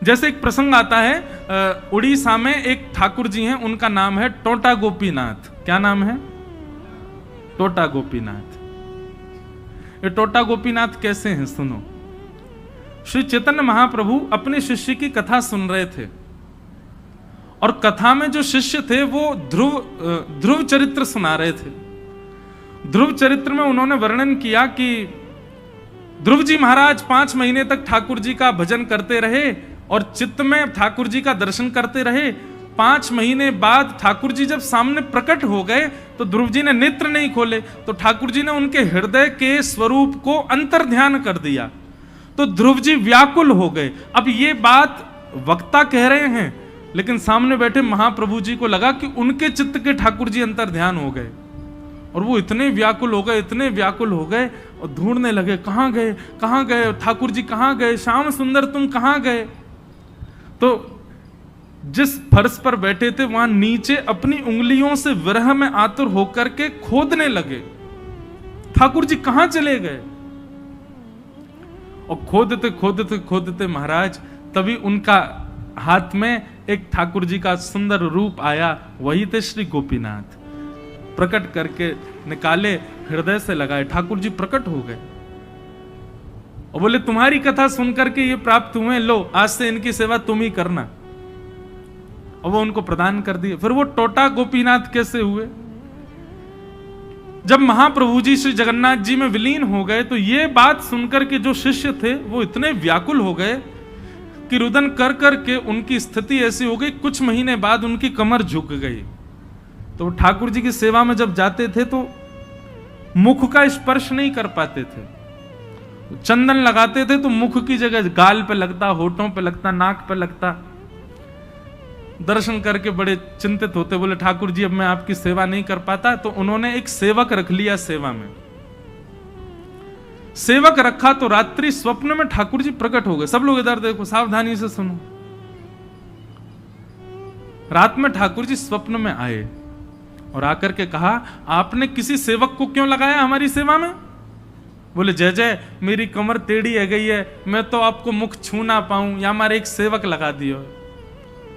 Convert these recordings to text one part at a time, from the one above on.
जैसे एक प्रसंग आता है, उड़ीसा में एक ठाकुर जी हैं, उनका नाम है टोटा गोपीनाथ। क्या नाम है? टोटा गोपीनाथ। ये टोटा गोपीनाथ कैसे हैं सुनो। श्री चैतन्य महाप्रभु अपने शिष्य की कथा सुन रहे थे और कथा में जो शिष्य थे वो ध्रुव चरित्र सुना रहे थे। ध्रुव चरित्र में उन्होंने वर्णन किया कि ध्रुव जी महाराज 5 महीने तक ठाकुर जी का भजन करते रहे और चित्त में ठाकुर जी का दर्शन करते रहे। 5 महीने बाद ठाकुर जी जब सामने प्रकट हो गए तो ध्रुव जी ने नेत्र नहीं खोले, तो ठाकुर जी ने उनके हृदय के स्वरूप को अंतर ध्यान कर दिया, तो ध्रुव जी व्याकुल हो गए। अब ये बात वक्ता कह रहे हैं, लेकिन सामने बैठे महाप्रभु जी को लगा कि उनके चित्त के ठाकुर जी अंतर ध्यान हो गए और वो इतने व्याकुल हो गए, इतने व्याकुल हो गए और ढूंढने लगे, कहां गए ठाकुर जी, कहां गए, श्याम सुंदर तुम कहां गए। तो जिस फर्श पर बैठे थे वहां नीचे अपनी उंगलियों से विरह में आतुर होकर के खोदने लगे, ठाकुर जी कहां चले गए। और खोदते महाराज तभी उनका हाथ में एक ठाकुर जी का सुंदर रूप आया, वही थे श्री गोपीनाथ। प्रकट करके निकाले, हृदय से लगाए, ठाकुर जी प्रकट हो गए और बोले तुम्हारी कथा सुनकर के ये प्राप्त हुए, लो आज से इनकी सेवा तुम ही करना। और वो उनको प्रदान कर दिए। फिर वो टोटा गोपीनाथ कैसे हुए? जब महाप्रभु जी श्री जगन्नाथ जी में विलीन हो गए तो ये बात सुनकर के जो शिष्य थे वो इतने व्याकुल हो गए कि रुदन कर करके उनकी स्थिति ऐसी हो गई, कुछ महीने बाद उनकी कमर झुक गई। तो ठाकुर जी की सेवा में जब जाते थे तो मुख का स्पर्श नहीं कर पाते थे, चंदन लगाते थे तो मुख की जगह गाल पे लगता, होठों पे लगता, नाक पे लगता। दर्शन करके बड़े चिंतित होते, बोले ठाकुर जी अब मैं आपकी सेवा नहीं कर पाता। तो उन्होंने एक सेवक रख लिया सेवा में। सेवक रखा तो रात्रि स्वप्न में ठाकुर जी प्रकट हो गए। सब लोग इधर देखो, सावधानी से सुनो। रात में ठाकुर जी स्वप्न में आए और आकर के कहा आपने किसी सेवक को क्यों लगाया हमारी सेवा में? बोले जय जय मेरी कमर टेढ़ी है गई है, मैं तो आपको मुख छू ना पाऊं, या हमारे एक सेवक लगा दियो।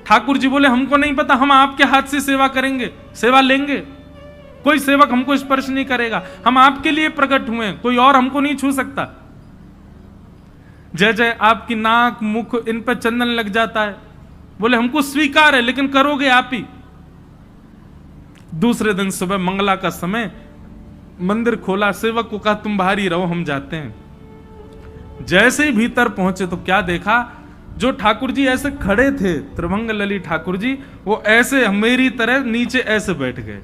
ठाकुर जी बोले हमको नहीं पता, हम आपके हाथ से सेवा करेंगे, सेवा लेंगे, कोई सेवक हमको स्पर्श नहीं करेगा, हम आपके लिए प्रकट हुए, कोई और हमको नहीं छू सकता। जय जय आपकी नाक मुख इन पर चंदन लग जाता है। बोले हमको स्वीकार है लेकिन करोगे आप ही। दूसरे दिन सुबह मंगला का समय मंदिर खोला, सेवक को कहा तुम बाहर ही रहो हम जाते हैं। जैसे ही भीतर पहुंचे तो क्या देखा, जो ठाकुर जी ऐसे खड़े थे त्रिभंग लली ठाकुर जी, वो ऐसे मेरी तरह नीचे ऐसे बैठ गए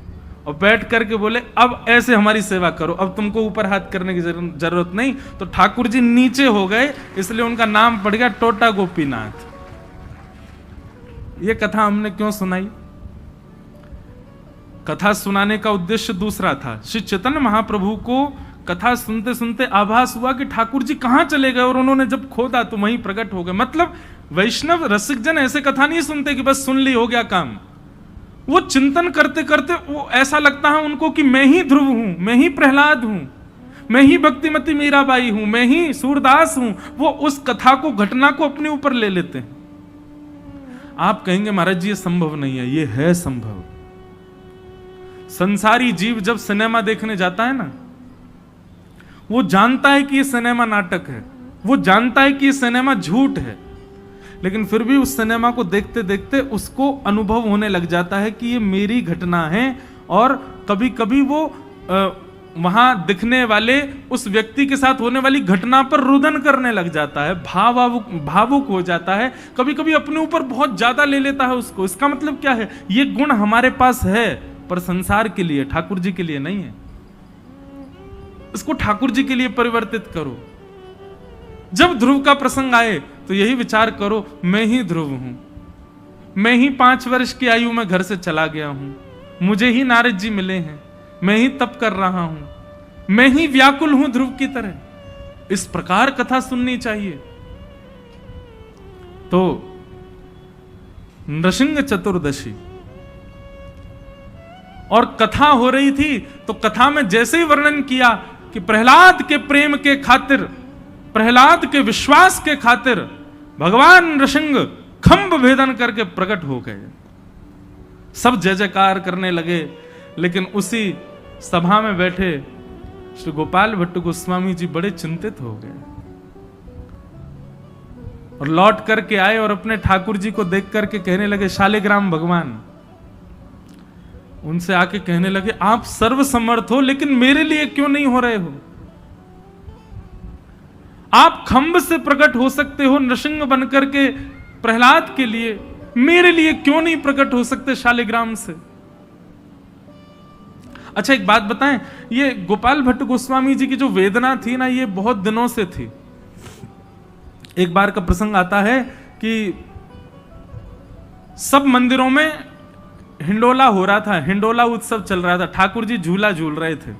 और बैठ करके बोले अब ऐसे हमारी सेवा करो, अब तुमको ऊपर हाथ करने की जरूरत नहीं। तो ठाकुर जी नीचे हो गए, इसलिए उनका नाम पड़ गया टोटा गोपीनाथ। ये कथा हमने क्यों सुनाई? कथा सुनाने का उद्देश्य दूसरा था। श्री चैतन्य महाप्रभु को कथा सुनते सुनते आभास हुआ कि ठाकुर जी कहां चले गए, और उन्होंने जब खोदा तो वहीं प्रकट हो गए। मतलब वैष्णव रसिक जन ऐसे कथा नहीं सुनते कि बस सुन ली हो गया काम। वो चिंतन करते करते वो ऐसा लगता है उनको कि मैं ही ध्रुव हूं, मैं ही प्रहलाद हूं, मैं ही भक्तिमती मीराबाई हूं, मैं ही सूरदास हूं। वो उस कथा को, घटना को अपने ऊपर ले लेते हैं। आप कहेंगे महाराज जी ये संभव नहीं है, ये है संभव। संसारी जीव जब सिनेमा देखने जाता है ना, वो जानता है कि ये सिनेमा नाटक है, वो जानता है कि ये सिनेमा झूठ है, लेकिन फिर भी उस सिनेमा को देखते देखते उसको अनुभव होने लग जाता है कि ये मेरी घटना है। और कभी कभी वो वहां दिखने वाले उस व्यक्ति के साथ होने वाली घटना पर रुदन करने लग जाता है, भावुक हो जाता है, कभी कभी अपने ऊपर बहुत ज्यादा ले लेता है उसको। इसका मतलब क्या है? ये गुण हमारे पास है पर संसार के लिए, ठाकुर जी के लिए नहीं है। इसको ठाकुर जी के लिए परिवर्तित करो। जब ध्रुव का प्रसंग आए तो यही विचार करो, मैं ही ध्रुव हूं, मैं ही 5 वर्ष की आयु में घर से चला गया हूं, मुझे ही नारद जी मिले हैं, मैं ही तप कर रहा हूं, मैं ही व्याकुल हूं ध्रुव की तरह। इस प्रकार कथा सुननी चाहिए। तो नृसिंह चतुर्दशी और कथा हो रही थी, तो कथा में जैसे ही वर्णन किया कि प्रहलाद के प्रेम के खातिर, प्रहलाद के विश्वास के खातिर भगवान नृसिंह खंभ भेदन करके प्रकट हो गए। सब जय जयकार करने लगे, लेकिन उसी सभा में बैठे श्री गोपाल भट्ट गोस्वामी जी बड़े चिंतित हो गए और लौट करके आए और अपने ठाकुर जी को देख करके कहने लगे, शालिग्राम भगवान उनसे आके कहने लगे, आप सर्वसमर्थ हो, लेकिन मेरे लिए क्यों नहीं हो रहे हो? आप खंभ से प्रकट हो सकते हो नृसिंह बनकर के प्रहलाद के लिए, मेरे लिए क्यों नहीं प्रकट हो सकते शालिग्राम से? अच्छा एक बात बताएं, ये गोपाल भट्ट गोस्वामी जी की जो वेदना थी ना, ये बहुत दिनों से थी। एक बार का प्रसंग आता है कि सब मंदिरों में हिंडोला हो रहा था, हिंडोला उत्सव चल रहा था, ठाकुर जी झूला झूल रहे थे।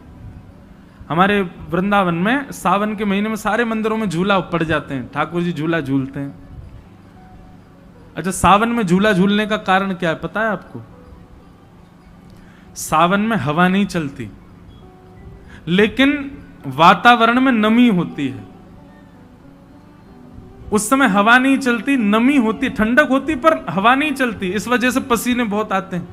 हमारे वृंदावन में सावन के महीने में सारे मंदिरों में झूला पड़ जाते हैं, ठाकुर जी झूला झूलते हैं। अच्छा, सावन में झूला झूलने का कारण क्या है पता है आपको? सावन में हवा नहीं चलती, लेकिन वातावरण में नमी होती है। उस समय हवा नहीं चलती, नमी होती, ठंडक होती, पर हवा नहीं चलती, इस वजह से पसीने बहुत आते हैं।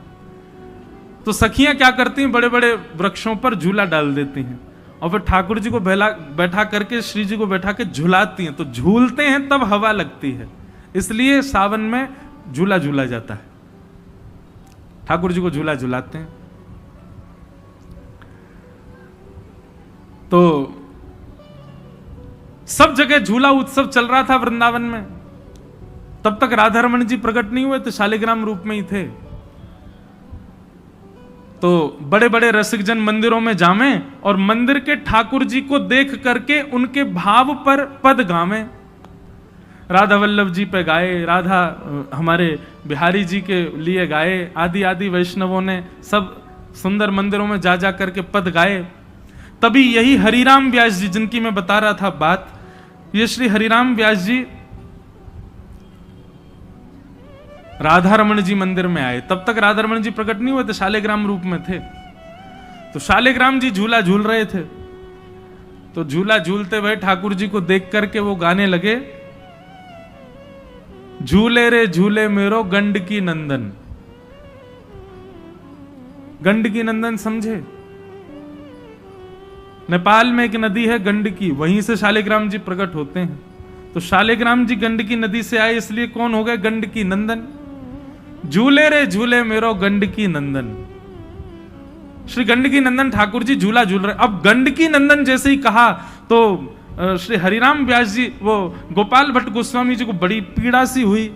तो सखियां क्या करती हैं, बड़े बड़े वृक्षों पर झूला डाल देती हैं और फिर ठाकुर जी को बैठा करके, श्री जी को बैठा के झुलाती हैं, तो झूलते हैं तब हवा लगती है। इसलिए सावन में झूला झूला जाता है, ठाकुर जी को झूला झुलाते हैं। तो सब जगह झूला उत्सव चल रहा था वृंदावन में। तब तक राधा रमन जी प्रकट नहीं हुए थे, शालिग्राम रूप में ही थे। तो बड़े बड़े रसिक जन मंदिरों में जावें और मंदिर के ठाकुर जी को देख करके उनके भाव पर पद गावें। राधा वल्लभ जी पे गाए, राधा हमारे बिहारी जी के लिए गाए, आदि आदि वैष्णवों ने सब सुंदर मंदिरों में जा जा करके पद गाए। तभी यही हरिराम व्यास जी, जिनकी मैं बता रहा था बात, ये श्री हरिराम व्यास जी राधा रमन जी मंदिर में आए। तब तक राधा रमन जी प्रकट नहीं हुए थे, शालिग्राम रूप में थे। तो शालिग्राम जी झूला झूल रहे थे, तो झूला झूलते हुए ठाकुर जी को देख करके वो गाने लगे, झूले रे झूले मेरो गंडकी नंदन। गंडकी नंदन समझे? नेपाल में एक नदी है गंडकी, वहीं से शालिग्राम जी प्रकट होते हैं। तो शालिग्राम जी गंडकी नदी से आए, इसलिए कौन हो गए? गंडकी नंदन। झूले रे झूले मेरो गंडकी नंदन। श्री गंडकी नंदन ठाकुर जी झूला झूल रहे। अब गंडकी नंदन जैसे ही कहा तो श्री हरिराम व्यास जी, वो गोपाल भट्ट गोस्वामी जी को बड़ी पीड़ा सी हुई।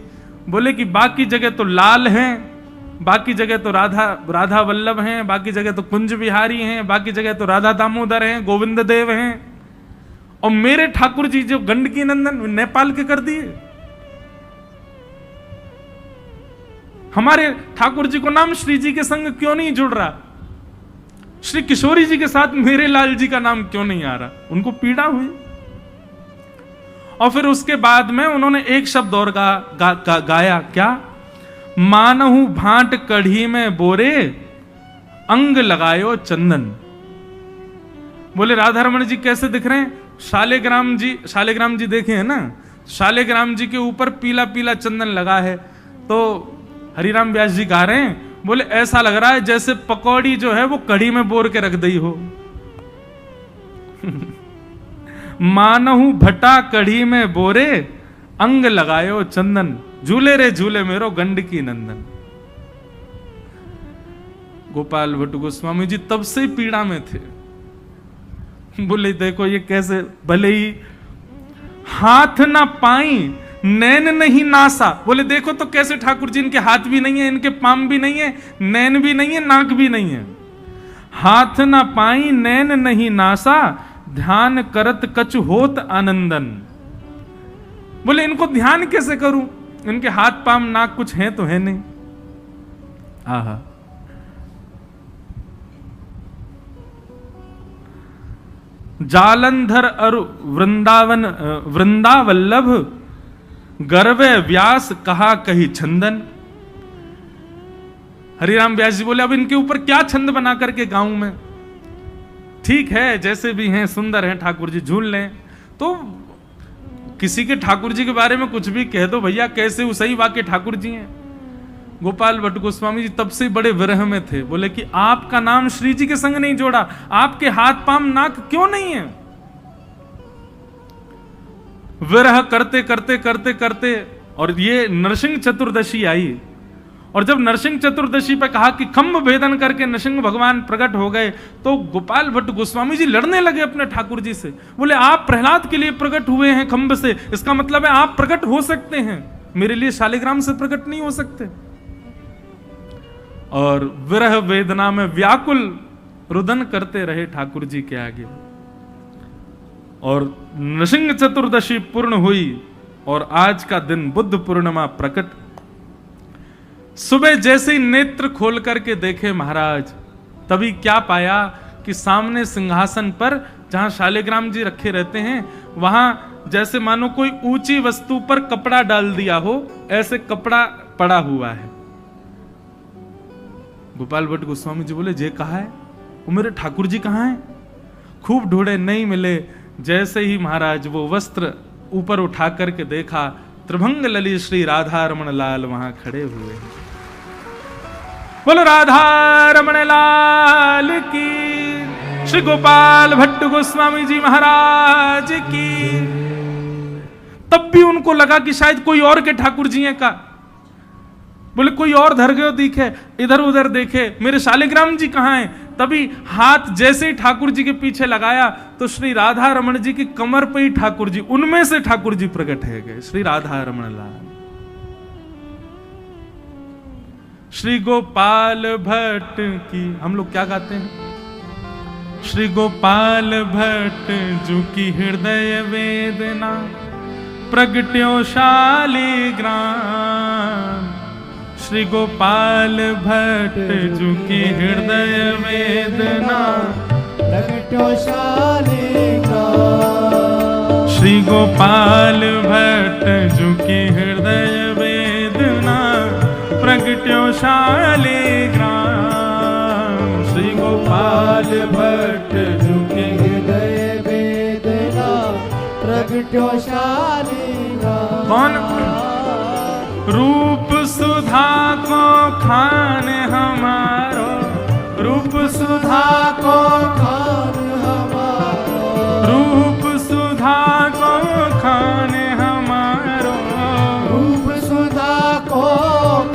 बोले कि बाकी जगह तो लाल हैं, बाकी जगह तो राधा वल्लभ हैं, बाकी जगह तो कुंज बिहारी हैं, बाकी जगह तो राधा दामोदर हैं, गोविंद देव हैं, और मेरे ठाकुर जी जो गंडकी नंदन नेपाल के कर दिए। हमारे ठाकुर जी को नाम श्री जी के संग क्यों नहीं जुड़ रहा? श्री किशोरी जी के साथ मेरे लाल जी का नाम क्यों नहीं आ रहा? उनको पीड़ा हुई। और फिर उसके बाद में उन्होंने एक शब्द और गाया, क्या? मानहु भांट कढ़ी में बोरे, अंग लगायो चंदन। बोले राधा रमन जी कैसे दिख रहे हैं? शालिग्राम जी देखे हैं ना, शालिग्राम जी के ऊपर पीला पीला चंदन लगा है। तो हरिराम व्यास जी गा रहे हैं, बोले ऐसा लग रहा है जैसे पकौड़ी जो है वो कढ़ी में बोर के रख दी हो। मानहु भटा कढ़ी में बोरे, अंग लगायो चंदन, झूले रे झूले मेरो गंडकी नंदन। गोपाल भट्ट गोस्वामी जी तब से पीड़ा में थे। बोले देखो ये कैसे, भले ही हाथ ना पाई नैन नहीं नासा। बोले देखो तो कैसे ठाकुर जी, इनके हाथ भी नहीं है, इनके पाम भी नहीं है, नैन भी नहीं है, नाक भी नहीं है। हाथ ना पाई नैन नहीं नासा, ध्यान करत कछु होत आनंदन। बोले इनको ध्यान कैसे करूं, इनके हाथ पाम नाक कुछ है तो है नहीं। आहा, जालंधर अरु वृंदावल्लभ, गर्वे व्यास कहा कही छंदन। हरिराम व्यास जी बोले अब इनके ऊपर क्या छंद बना करके गाऊं मैं? ठीक है जैसे भी हैं सुंदर हैं ठाकुर जी, झूल लें। तो किसी के ठाकुर जी के बारे में कुछ भी कह दो भैया, कैसे वो सही वाक्य ठाकुर जी हैं। गोपाल भट्ट गोस्वामी जी तब से बड़े विरह में थे, बोले कि आपका नाम श्री जी के संग नहीं जोड़ा, आपके हाथ पांव नाक क्यों नहीं है। विरह करते करते करते करते और ये नरसिंह चतुर्दशी आई, और जब नरसिंह चतुर्दशी पे कहा कि खम्भ भेदन करके नरसिंह भगवान प्रकट हो गए, तो गोपाल भट्ट गोस्वामी जी लड़ने लगे अपने ठाकुर जी से। बोले आप प्रहलाद के लिए प्रकट हुए हैं खम्भ से, इसका मतलब है आप प्रकट हो सकते हैं, मेरे लिए शालिग्राम से प्रकट नहीं हो सकते। और विरह वेदना में व्याकुल रुदन करते रहे ठाकुर जी के आगे। और नरसिंह चतुर्दशी पूर्ण हुई और आज का दिन बुद्ध पूर्णिमा प्रकट। सुबह जैसे ही नेत्र खोल करके देखे महाराज, तभी क्या पाया कि सामने सिंहासन पर जहां शालिग्राम जी रखे रहते हैं, वहां जैसे मानो कोई ऊंची वस्तु पर कपड़ा डाल दिया हो, ऐसे कपड़ा पड़ा हुआ है। गोपाल भट्ट गोस्वामी जी बोले जे कहा है, वो मेरे ठाकुर जी कहाँ हैं? खूब ढूंढे नहीं मिले। जैसे ही महाराज वो वस्त्र ऊपर उठा करके देखा, त्रिभंग ललित श्री राधा रमण लाल वहां खड़े हुए हैं। बोलो राधा रमण लाल की, श्री गोपाल भट्ट गोस्वामी जी महाराज की। तब भी उनको लगा कि शायद कोई और के ठाकुर जी हैं का। बोले कोई और धर गयो दिखे, इधर उधर देखे, मेरे शालिग्राम जी कहाँ हैं। तभी हाथ जैसे ही ठाकुर जी के पीछे लगाया तो श्री राधा रमण जी की कमर पे ही ठाकुर जी, उनमें से ठाकुर जी प्रकट है गए, श्री राधा रमण लाल। श्री गोपाल भट्ट की हम लोग क्या गाते हैं? श्री गोपाल भट्ट जू की हृदय वेदना प्रगट्यो शालिग्राम। श्री गोपाल भट्ट जू की हृदय वेदना प्रगट्यो शालिग्राम। श्री गोपाल भट्ट जू की हृदय वेदना प्रगट्यो शालिग्राम। श्री गोपाल भट्ट जू की हृदय वेदना प्रगट्यो शालिग्राम। कौन? रूप सुधा को खान हमारो, रूप सुधा को खान हमारो, रूप सुधा को खान हमारो, रूप सुधा को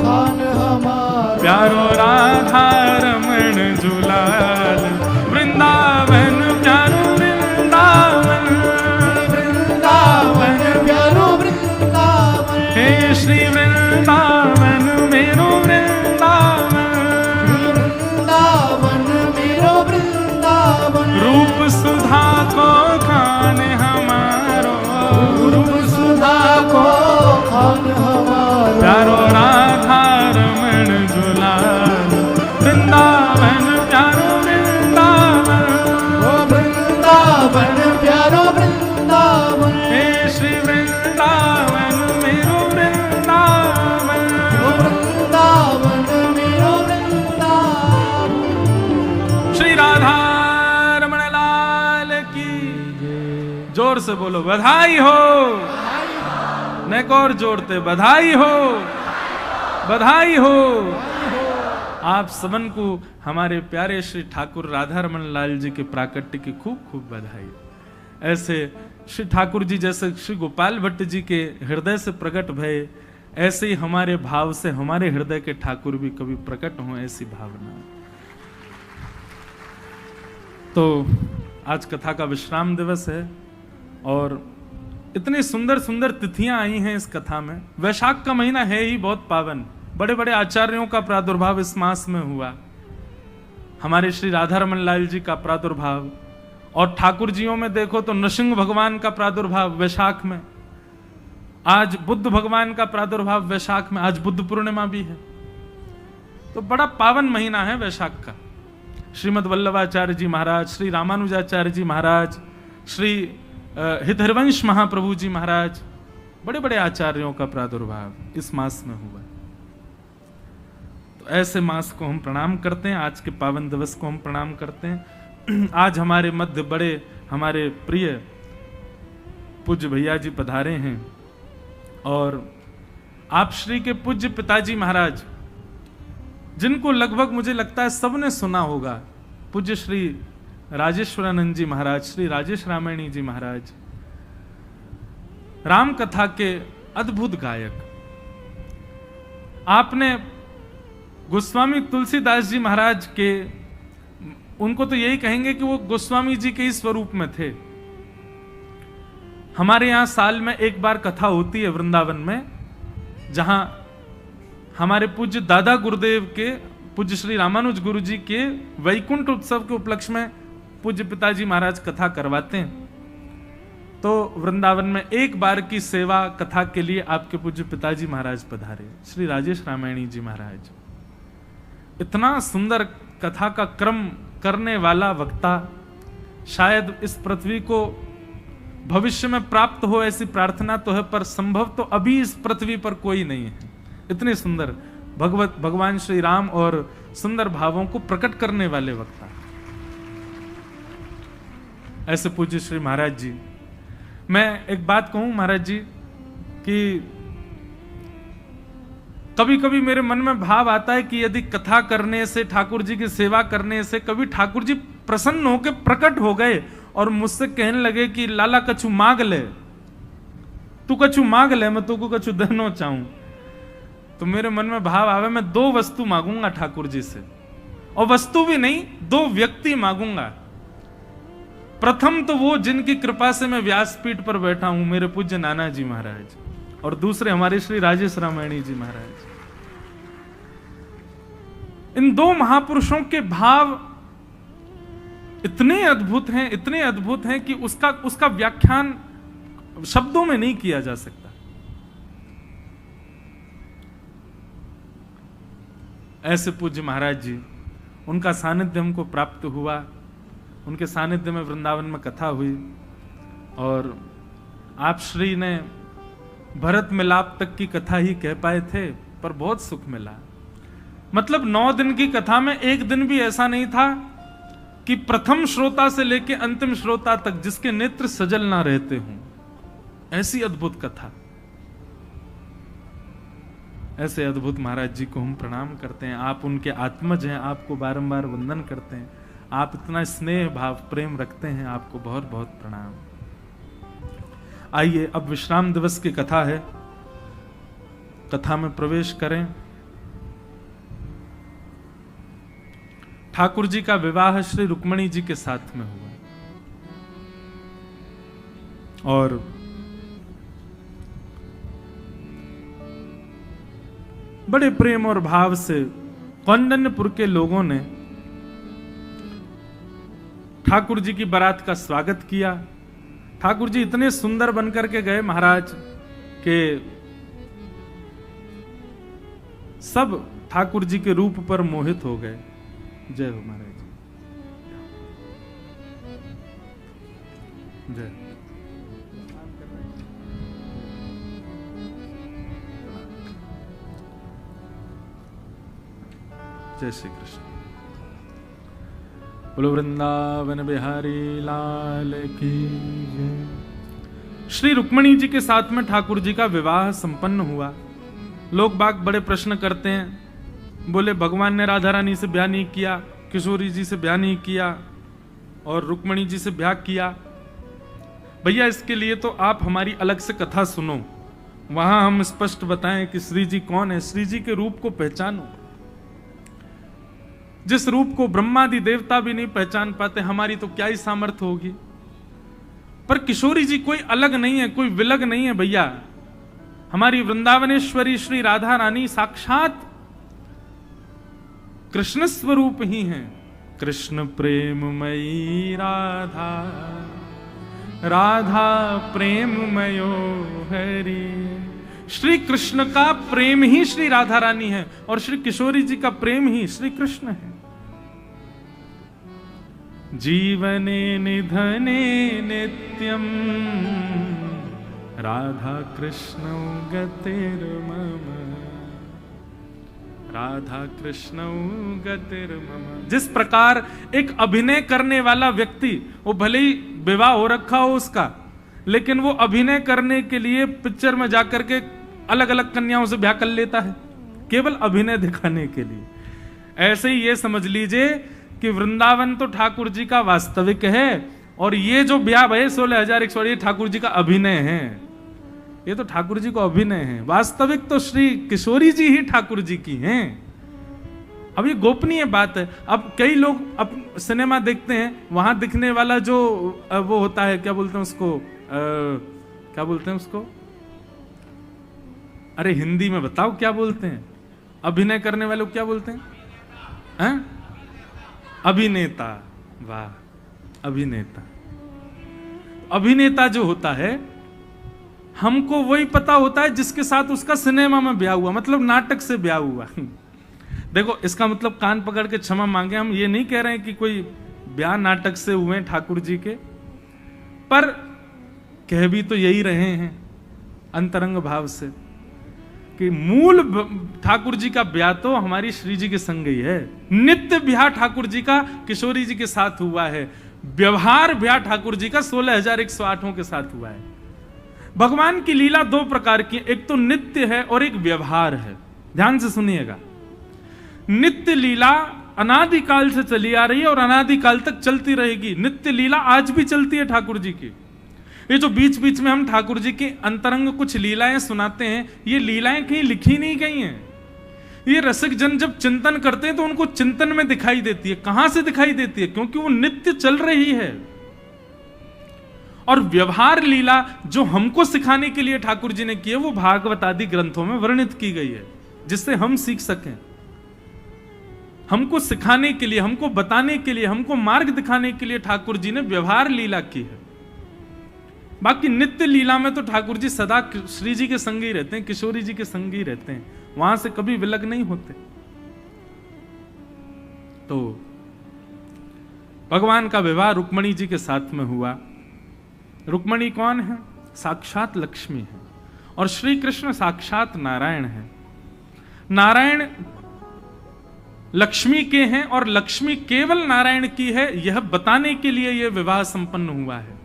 खान हमारो। प्यारो राधा रमण जुलाल वृंदावन, प्यारो वृंदावन, वृंदावन प्यारो वृंदावन। हे श्री वृंदावन मेरो वृंदावन, वृंदावन मेरो वृंदावन। रूप सुधा को खान हमारो, रूप सुधा को खान हमारो। प्यारो राधा रमण जुलाल वृंदावन, प्यारो वृंदावन, वृंदावन प्यारो वृंदावन। हे श्री वृंदावन मेरो वृंदावन, वृंदावन मेरो वृंदावन। श्री राधा रमण लाल की। जोर से बोलो बधाई हो। नेक और जोड़ते बधाई हो, बधाई हो। आप सबन को हमारे प्यारे श्री ठाकुर राधा रमण लाल जी के प्राकट्य की खूब खूब बधाई। ऐसे श्री ठाकुर जी जैसे श्री गोपाल भट्ट जी के हृदय से प्रकट भये, ऐसे ही हमारे भाव से हमारे हृदय के ठाकुर भी कभी प्रकट हों, ऐसी भावना। तो आज कथा का विश्राम दिवस है और इतनी सुंदर सुंदर तिथियां आई हैं इस कथा में। वैशाख का महीना है ही बहुत पावन, बड़े बड़े आचार्यों का प्रादुर्भाव इस मास में हुआ। हमारे श्री राधा रमण लाल जी का प्रादुर्भाव, और ठाकुर जियों में देखो तो नृसिंह भगवान का प्रादुर्भाव वैशाख में। आज बुद्ध भगवान का प्रादुर्भाव वैशाख में, आज बुद्ध पूर्णिमा भी है। तो बड़ा पावन महीना है वैशाख का। श्रीमद वल्लभाचार्य जी महाराज, श्री रामानुजाचार्य जी महाराज, श्री हितहरिवंश महाप्रभु जी महाराज, बड़े बड़े आचार्यों का प्रादुर्भाव इस मास में हुआ। तो ऐसे मास को हम प्रणाम करते हैं, आज के पावन दिवस को हम प्रणाम करते हैं। आज हमारे मध्य बड़े हमारे प्रिय पूज्य भैया जी पधारे हैं और आप श्री के पूज्य पिताजी महाराज, जिनको लगभग मुझे लगता है सबने सुना होगा, पूज्य श्री राजेश्वरानंद जी महाराज, श्री राजेश रामायणी जी महाराज, राम कथा के अद्भुत गायक। आपने गोस्वामी तुलसीदास जी महाराज के, उनको तो यही कहेंगे कि वो गोस्वामी जी के ही स्वरूप में थे। हमारे यहां साल में एक बार कथा होती है वृंदावन में, जहां हमारे पूज्य दादा गुरुदेव के, पूज्य श्री रामानुज गुरु जी के वैकुंठ उत्सव के उपलक्ष्य में पूज्य पिताजी महाराज कथा करवाते हैं। तो वृंदावन में एक बार की सेवा कथा के लिए आपके पूज्य पिताजी महाराज पधारे, श्री राजेश रामायणी जी महाराज। इतना सुंदर कथा का क्रम करने वाला वक्ता शायद इस पृथ्वी को भविष्य में प्राप्त हो, ऐसी प्रार्थना तो है, पर संभव तो अभी इस पृथ्वी पर कोई नहीं है। इतने सुंदर भगवान श्री राम और सुंदर भावों को प्रकट करने वाले वक्ता ऐसे पूज्य श्री महाराज जी। मैं एक बात कहूं महाराज जी कि कभी कभी मेरे मन में भाव आता है कि यदि कथा करने से, ठाकुर जी की सेवा करने से कभी ठाकुर जी प्रसन्न होकर प्रकट हो गए और मुझसे कहने लगे कि लाला कछु मांग ले, तू कछु मांग ले, मैं तुमको कछु देना चाहूं, तो मेरे मन में भाव आवे मैं 2 वस्तु मांगूंगा ठाकुर जी से, और वस्तु भी नहीं, 2 व्यक्ति मांगूंगा। प्रथम तो वो जिनकी कृपा से मैं व्यासपीठ पर बैठा हूं, मेरे पूज्य नाना जी महाराज, और दूसरे हमारे श्री राजेश रामायणी जी महाराज। इन 2 महापुरुषों के भाव इतने अद्भुत हैं, इतने अद्भुत हैं कि उसका व्याख्यान शब्दों में नहीं किया जा सकता। ऐसे पूज्य महाराज जी, उनका सानिध्य हमको प्राप्त हुआ, उनके सानिध्य में वृंदावन में कथा हुई, और आप श्री ने भरत मिलाप तक की कथा ही कह पाए थे, पर बहुत सुख मिला। मतलब 9 दिन की कथा में एक दिन भी ऐसा नहीं था कि प्रथम श्रोता से लेकर अंतिम श्रोता तक जिसके नेत्र सजल ना रहते हों। ऐसी अद्भुत कथा, ऐसे अद्भुत महाराज जी को हम प्रणाम करते हैं। आप उनके आत्मज हैं, आपको बारंबार वंदन करते हैं। आप इतना स्नेह भाव प्रेम रखते हैं, आपको बहुत बहुत प्रणाम। आइए अब विश्राम दिवस की कथा है, कथा में प्रवेश करें। ठाकुर जी का विवाह श्री रुक्मणी जी के साथ में हुआ, और बड़े प्रेम और भाव से कौंडन्यपुर के लोगों ने ठाकुर जी की बारात का स्वागत किया। ठाकुर जी इतने सुंदर बनकर के गए महाराज के सब ठाकुर जी के रूप पर मोहित हो गए। जय हो महाराज, जय। जय श्री कृष्ण। बोलो वृंदावन बिहारी लाल की जय। श्री रुक्मणी जी के साथ में ठाकुर जी का विवाह संपन्न हुआ। लोग बाग बड़े प्रश्न करते हैं, बोले भगवान ने राधा रानी से ब्याह नहीं किया, किशोरी जी से ब्याह नहीं किया और रुक्मणी जी से ब्याह किया। भैया इसके लिए तो आप हमारी अलग से कथा सुनो, वहां हम स्पष्ट बताएं कि श्री जी कौन है। श्री जी के रूप को पहचानो, जिस रूप को ब्रह्मादि देवता भी नहीं पहचान पाते, हमारी तो क्या ही सामर्थ्य होगी। पर किशोरी जी कोई अलग नहीं है, कोई विलग नहीं है भैया। हमारी वृंदावनेश्वरी श्री राधा रानी साक्षात कृष्ण स्वरूप ही हैं। कृष्ण प्रेममयी राधा, राधा प्रेममयो हरि। श्री कृष्ण का प्रेम ही श्री राधा रानी है और श्री किशोरी जी का प्रेम ही श्री कृष्ण है। जीवने निधने नित्यम राधा कृष्ण गतिर्मम, राधा कृष्ण गतिर्मम। जिस प्रकार एक अभिनय करने वाला व्यक्ति, वो भले ही विवाह हो रखा हो उसका, लेकिन वो अभिनय करने के लिए पिक्चर में जाकर के अलग अलग कन्याओं से ब्याह कर लेता है, केवल अभिनय दिखाने के लिए। ऐसे ही ये समझ लीजिए कि वृंदावन तो ठाकुर जी का वास्तविक है, और ये जो ब्याह भाई 16,100 ये ठाकुर जी का अभिनय है, ये तो ठाकुर जी को अभिनय है। वास्तविक तो श्री किशोरी जी ही ठाकुर जी की हैं। अब ये गोपनीय बात है। अब कई लोग अब सिनेमा देखते हैं, वहां दिखने वाला जो वो होता है, क्या बोलते हैं उसको, क्या बोलते हैं उसको, अरे हिंदी में बताओ क्या बोलते हैं, अभिनय करने वाले को क्या बोलते हैं? अभिनेता। वाह, अभिनेता। अभिनेता जो होता है, हमको वही पता होता है जिसके साथ उसका सिनेमा में ब्याह हुआ, मतलब नाटक से ब्याह हुआ। देखो, इसका मतलब कान पकड़ के क्षमा मांगे, हम ये नहीं कह रहे हैं कि कोई ब्याह नाटक से हुए ठाकुर जी के, पर कह भी तो यही रहे हैं अंतरंग भाव से कि मूल ठाकुर जी का ब्याह तो हमारी श्री जी के संग ही है। नित्य ब्याह ठाकुर जी का किशोरी जी के साथ हुआ है, व्यवहार ब्याह ठाकुर जी का 16,108 के साथ हुआ है। भगवान की लीला दो प्रकार की, एक तो नित्य है और एक व्यवहार है। ध्यान से सुनिएगा, नित्य लीला अनादिकाल से चली आ रही है और अनादिकाल तक चलती रहेगी। नित्य लीला आज भी चलती है ठाकुर जी की। ये जो बीच बीच में हम ठाकुर जी की अंतरंग कुछ लीलाएं सुनाते हैं, ये लीलाएं कहीं लिखी नहीं गई हैं। ये रसिक जन जब चिंतन करते हैं तो उनको चिंतन में दिखाई देती है। कहां से दिखाई देती है? क्योंकि वो नित्य चल रही है। और व्यवहार लीला जो हमको सिखाने के लिए ठाकुर जी ने की है, वो भागवत आदि ग्रंथों में वर्णित की गई है, जिससे हम सीख सकें। हमको सिखाने के लिए, हमको बताने के लिए, हमको मार्ग दिखाने के लिए ठाकुर जी ने व्यवहार लीला की है। बाकी नित्य लीला में तो ठाकुर जी सदा श्री जी के संग ही रहते हैं, किशोरी जी के संग ही रहते हैं, वहां से कभी विलग नहीं होते। तो भगवान का विवाह रुक्मणी जी के साथ में हुआ। रुक्मणी कौन है? साक्षात लक्ष्मी है, और श्री कृष्ण साक्षात नारायण है। नारायण लक्ष्मी के हैं और लक्ष्मी केवल नारायण की है, यह बताने के लिए यह विवाह संपन्न हुआ है।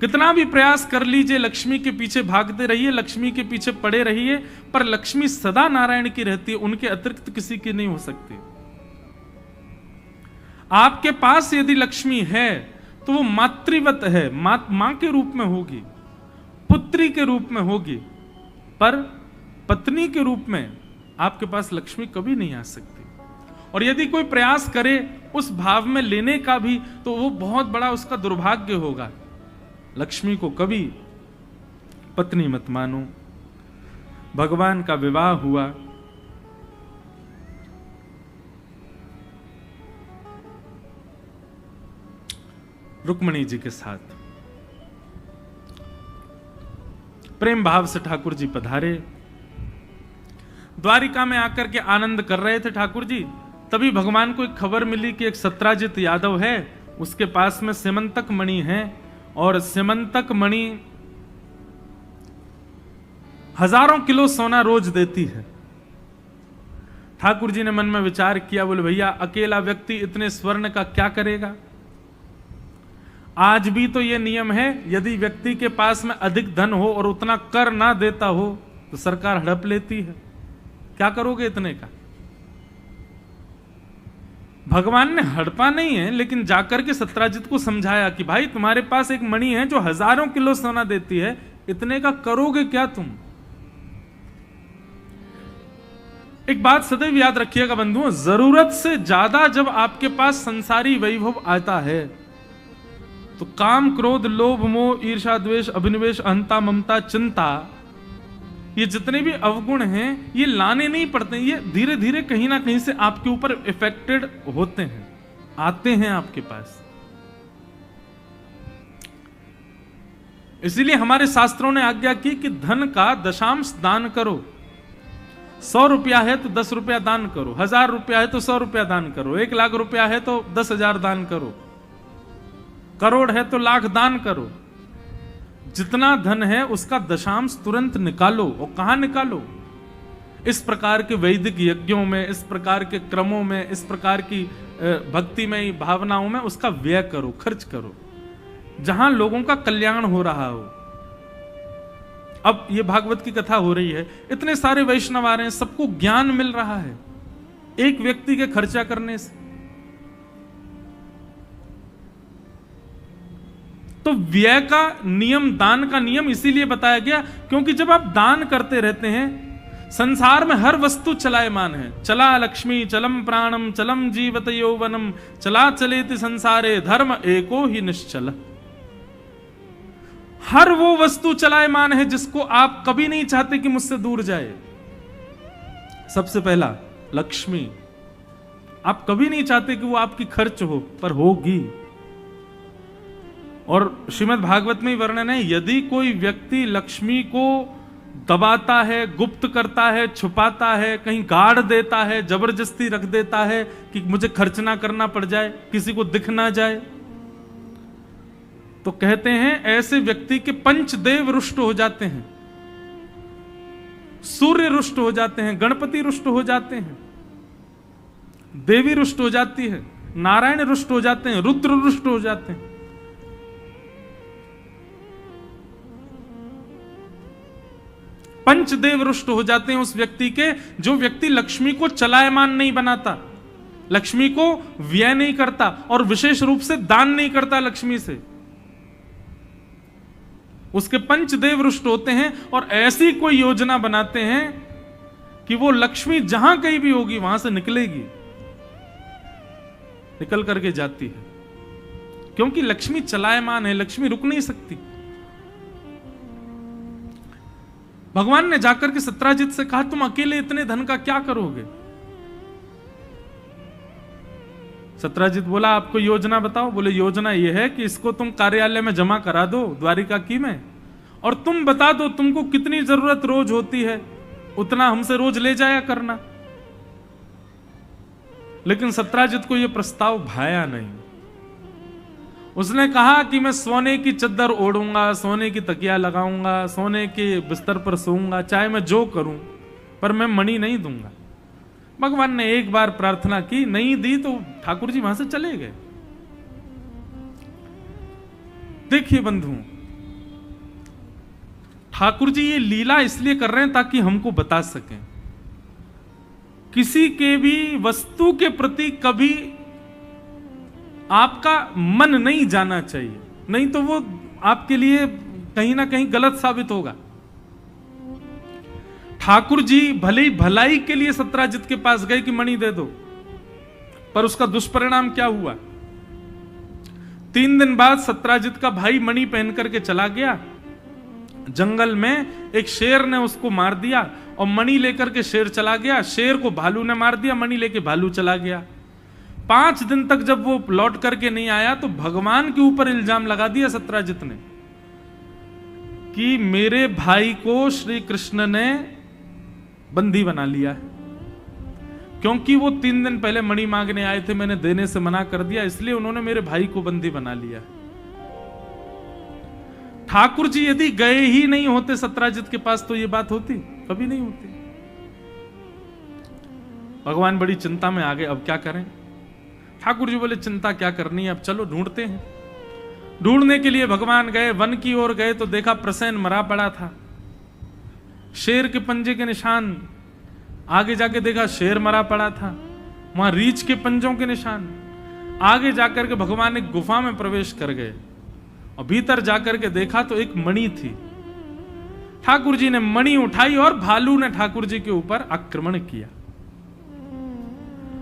कितना भी प्रयास कर लीजिए, लक्ष्मी के पीछे भागते रहिए, लक्ष्मी के पीछे पड़े रहिए, पर लक्ष्मी सदा नारायण की रहती है, उनके अतिरिक्त किसी की नहीं हो सकती। आपके पास यदि लक्ष्मी है तो वो मातृवत है, मां के रूप में होगी, पुत्री के रूप में होगी, पर पत्नी के रूप में आपके पास लक्ष्मी कभी नहीं आ सकती। और यदि कोई प्रयास करे उस भाव में लेने का भी, तो वो बहुत बड़ा उसका दुर्भाग्य होगा। लक्ष्मी को कभी पत्नी मत मानो। भगवान का विवाह हुआ। रुक्मणी जी के साथ प्रेम भाव से ठाकुर जी पधारे। द्वारिका में आकर के आनंद कर रहे थे ठाकुर जी, तभी भगवान को एक खबर मिली कि एक सत्राजित यादव है, उसके पास में सिमंतक मणि है, और सिमंतक मणि हजारों किलो सोना रोज देती है। ठाकुर जी ने मन में विचार किया, बोले भैया अकेला व्यक्ति इतने स्वर्ण का क्या करेगा। आज भी तो यह नियम है, यदि व्यक्ति के पास में अधिक धन हो और उतना कर ना देता हो तो सरकार हड़प लेती है। क्या करोगे इतने का? भगवान ने हड़पा नहीं है, लेकिन जाकर के सत्राजित को समझाया कि भाई तुम्हारे पास एक मणि है जो हजारों किलो सोना देती है, इतने का करोगे क्या तुम? एक बात सदैव याद रखिएगा बंधुओं, जरूरत से ज्यादा जब आपके पास संसारी वैभव आता है तो काम, क्रोध, लोभ, मोह, ईर्ष्या, द्वेष, अभिनिवेश, अहंता, ममता, चिंता, ये जितने भी अवगुण हैं, ये लाने नहीं पड़ते, ये धीरे धीरे कहीं ना कहीं से आपके ऊपर इफेक्टेड होते हैं, आते हैं आपके पास। इसीलिए हमारे शास्त्रों ने आज्ञा की कि धन का दशांश दान करो। 100 रुपया है तो 10 रुपया दान करो, 1000 रुपया है तो 100 रुपया दान करो, 1 लाख रुपया है तो 10,000 दान करो, करोड़ है तो लाख दान करो। जितना धन है उसका दशांश तुरंत निकालो। और कहां निकालो? इस प्रकार के वैदिक यज्ञों में, इस प्रकार के क्रमों में, इस प्रकार की भक्तिमय भावनाओं में उसका व्यय करो, खर्च करो। जहां लोगों का कल्याण हो रहा हो। अब ये भागवत की कथा हो रही है, इतने सारे वैष्णव आ रहे हैं, सबको ज्ञान मिल रहा है एक व्यक्ति के खर्चा करने से। तो व्यय का नियम, दान का नियम इसीलिए बताया गया क्योंकि जब आप दान करते रहते हैं, संसार में हर वस्तु चलायमान है। चला लक्ष्मी चलम प्राणम चलम जीवत यौवनम चला चलेति संसारे धर्म एको ही निश्चल। हर वो वस्तु चलायमान है जिसको आप कभी नहीं चाहते कि मुझसे दूर जाए। सबसे पहला लक्ष्मी, आप कभी नहीं चाहते कि वो आपकी खर्च हो, पर होगी। और श्रीमद् भागवत में वर्णन है, यदि कोई व्यक्ति लक्ष्मी को दबाता है, गुप्त करता है, छुपाता है, कहीं गाड़ देता है, जबरदस्ती रख देता है कि मुझे खर्च ना करना पड़ जाए, किसी को दिख ना जाए, तो कहते हैं ऐसे व्यक्ति के पंचदेव रुष्ट हो जाते हैं। सूर्य रुष्ट हो जाते हैं, गणपति रुष्ट हो जाते हैं, देवी रुष्ट हो जाती है, नारायण रुष्ट हो जाते हैं, रुद्र रुष्ट हो जाते हैं। पंचदेव रुष्ट हो जाते हैं उस व्यक्ति के, जो व्यक्ति लक्ष्मी को चलायमान नहीं बनाता, लक्ष्मी को व्यय नहीं करता और विशेष रूप से दान नहीं करता लक्ष्मी से। उसके पंचदेव रुष्ट होते हैं और ऐसी कोई योजना बनाते हैं कि वो लक्ष्मी जहां कहीं भी होगी वहां से निकलेगी, निकल करके जाती है, क्योंकि लक्ष्मी चलायमान है, लक्ष्मी रुक नहीं सकती। भगवान ने जाकर के सत्राजित से कहा, तुम अकेले इतने धन का क्या करोगे? सत्राजित बोला, आपको योजना बताओ। बोले, योजना यह है कि इसको तुम कार्यालय में जमा करा दो द्वारिका की में, और तुम बता दो तुमको कितनी जरूरत रोज होती है, उतना हमसे रोज ले जाया करना। लेकिन सत्राजित को यह प्रस्ताव भाया नहीं। उसने कहा कि मैं सोने की चद्दर ओढ़ूंगा, सोने की तकिया लगाऊंगा, सोने के बिस्तर पर सोऊंगा, चाहे मैं जो करूं, पर मैं मणि नहीं दूंगा। भगवान ने एक बार प्रार्थना की, नहीं दी तो ठाकुर जी वहां से चले गए। देखिए बंधु, ठाकुर जी ये लीला इसलिए कर रहे हैं ताकि हमको बता सकें, किसी के भी वस्तु के प्रति कभी आपका मन नहीं जाना चाहिए, नहीं तो वो आपके लिए कहीं ना कहीं गलत साबित होगा। ठाकुर जी भले ही भलाई के लिए सत्राजित के पास गए कि मणि दे दो, पर उसका दुष्परिणाम क्या हुआ? 3 दिन बाद सत्राजित का भाई मणि पहन करके चला गया। जंगल में एक शेर ने उसको मार दिया और मणि लेकर के शेर चला गया। शेर को भालू ने मार दिया, मणि लेके भालू चला गया। 5 दिन तक जब वो लौट करके नहीं आया तो भगवान के ऊपर इल्जाम लगा दिया सत्राजित ने कि मेरे भाई को श्री कृष्ण ने बंदी बना लिया है, क्योंकि वो 3 दिन पहले मणि मांगने आए थे, मैंने देने से मना कर दिया, इसलिए उन्होंने मेरे भाई को बंदी बना लिया। ठाकुर जी यदि गए ही नहीं होते सत्राजित के पास तो ये बात होती? कभी नहीं होती। भगवान बड़ी चिंता में आ गए, अब क्या करें? ठाकुर जी बोले, चिंता क्या करनी है, अब चलो ढूंढते हैं। ढूंढने के लिए भगवान गए, वन की ओर गए तो देखा प्रसेन मरा पड़ा था, शेर के पंजे के निशान। आगे जाके देखा शेर मरा पड़ा था, वहां रीछ के पंजों के निशान। आगे जाकर के भगवान एक गुफा में प्रवेश कर गए और भीतर जाकर के देखा तो एक मणि थी। ठाकुर जी ने मणि उठाई और भालू ने ठाकुर जी के ऊपर आक्रमण किया।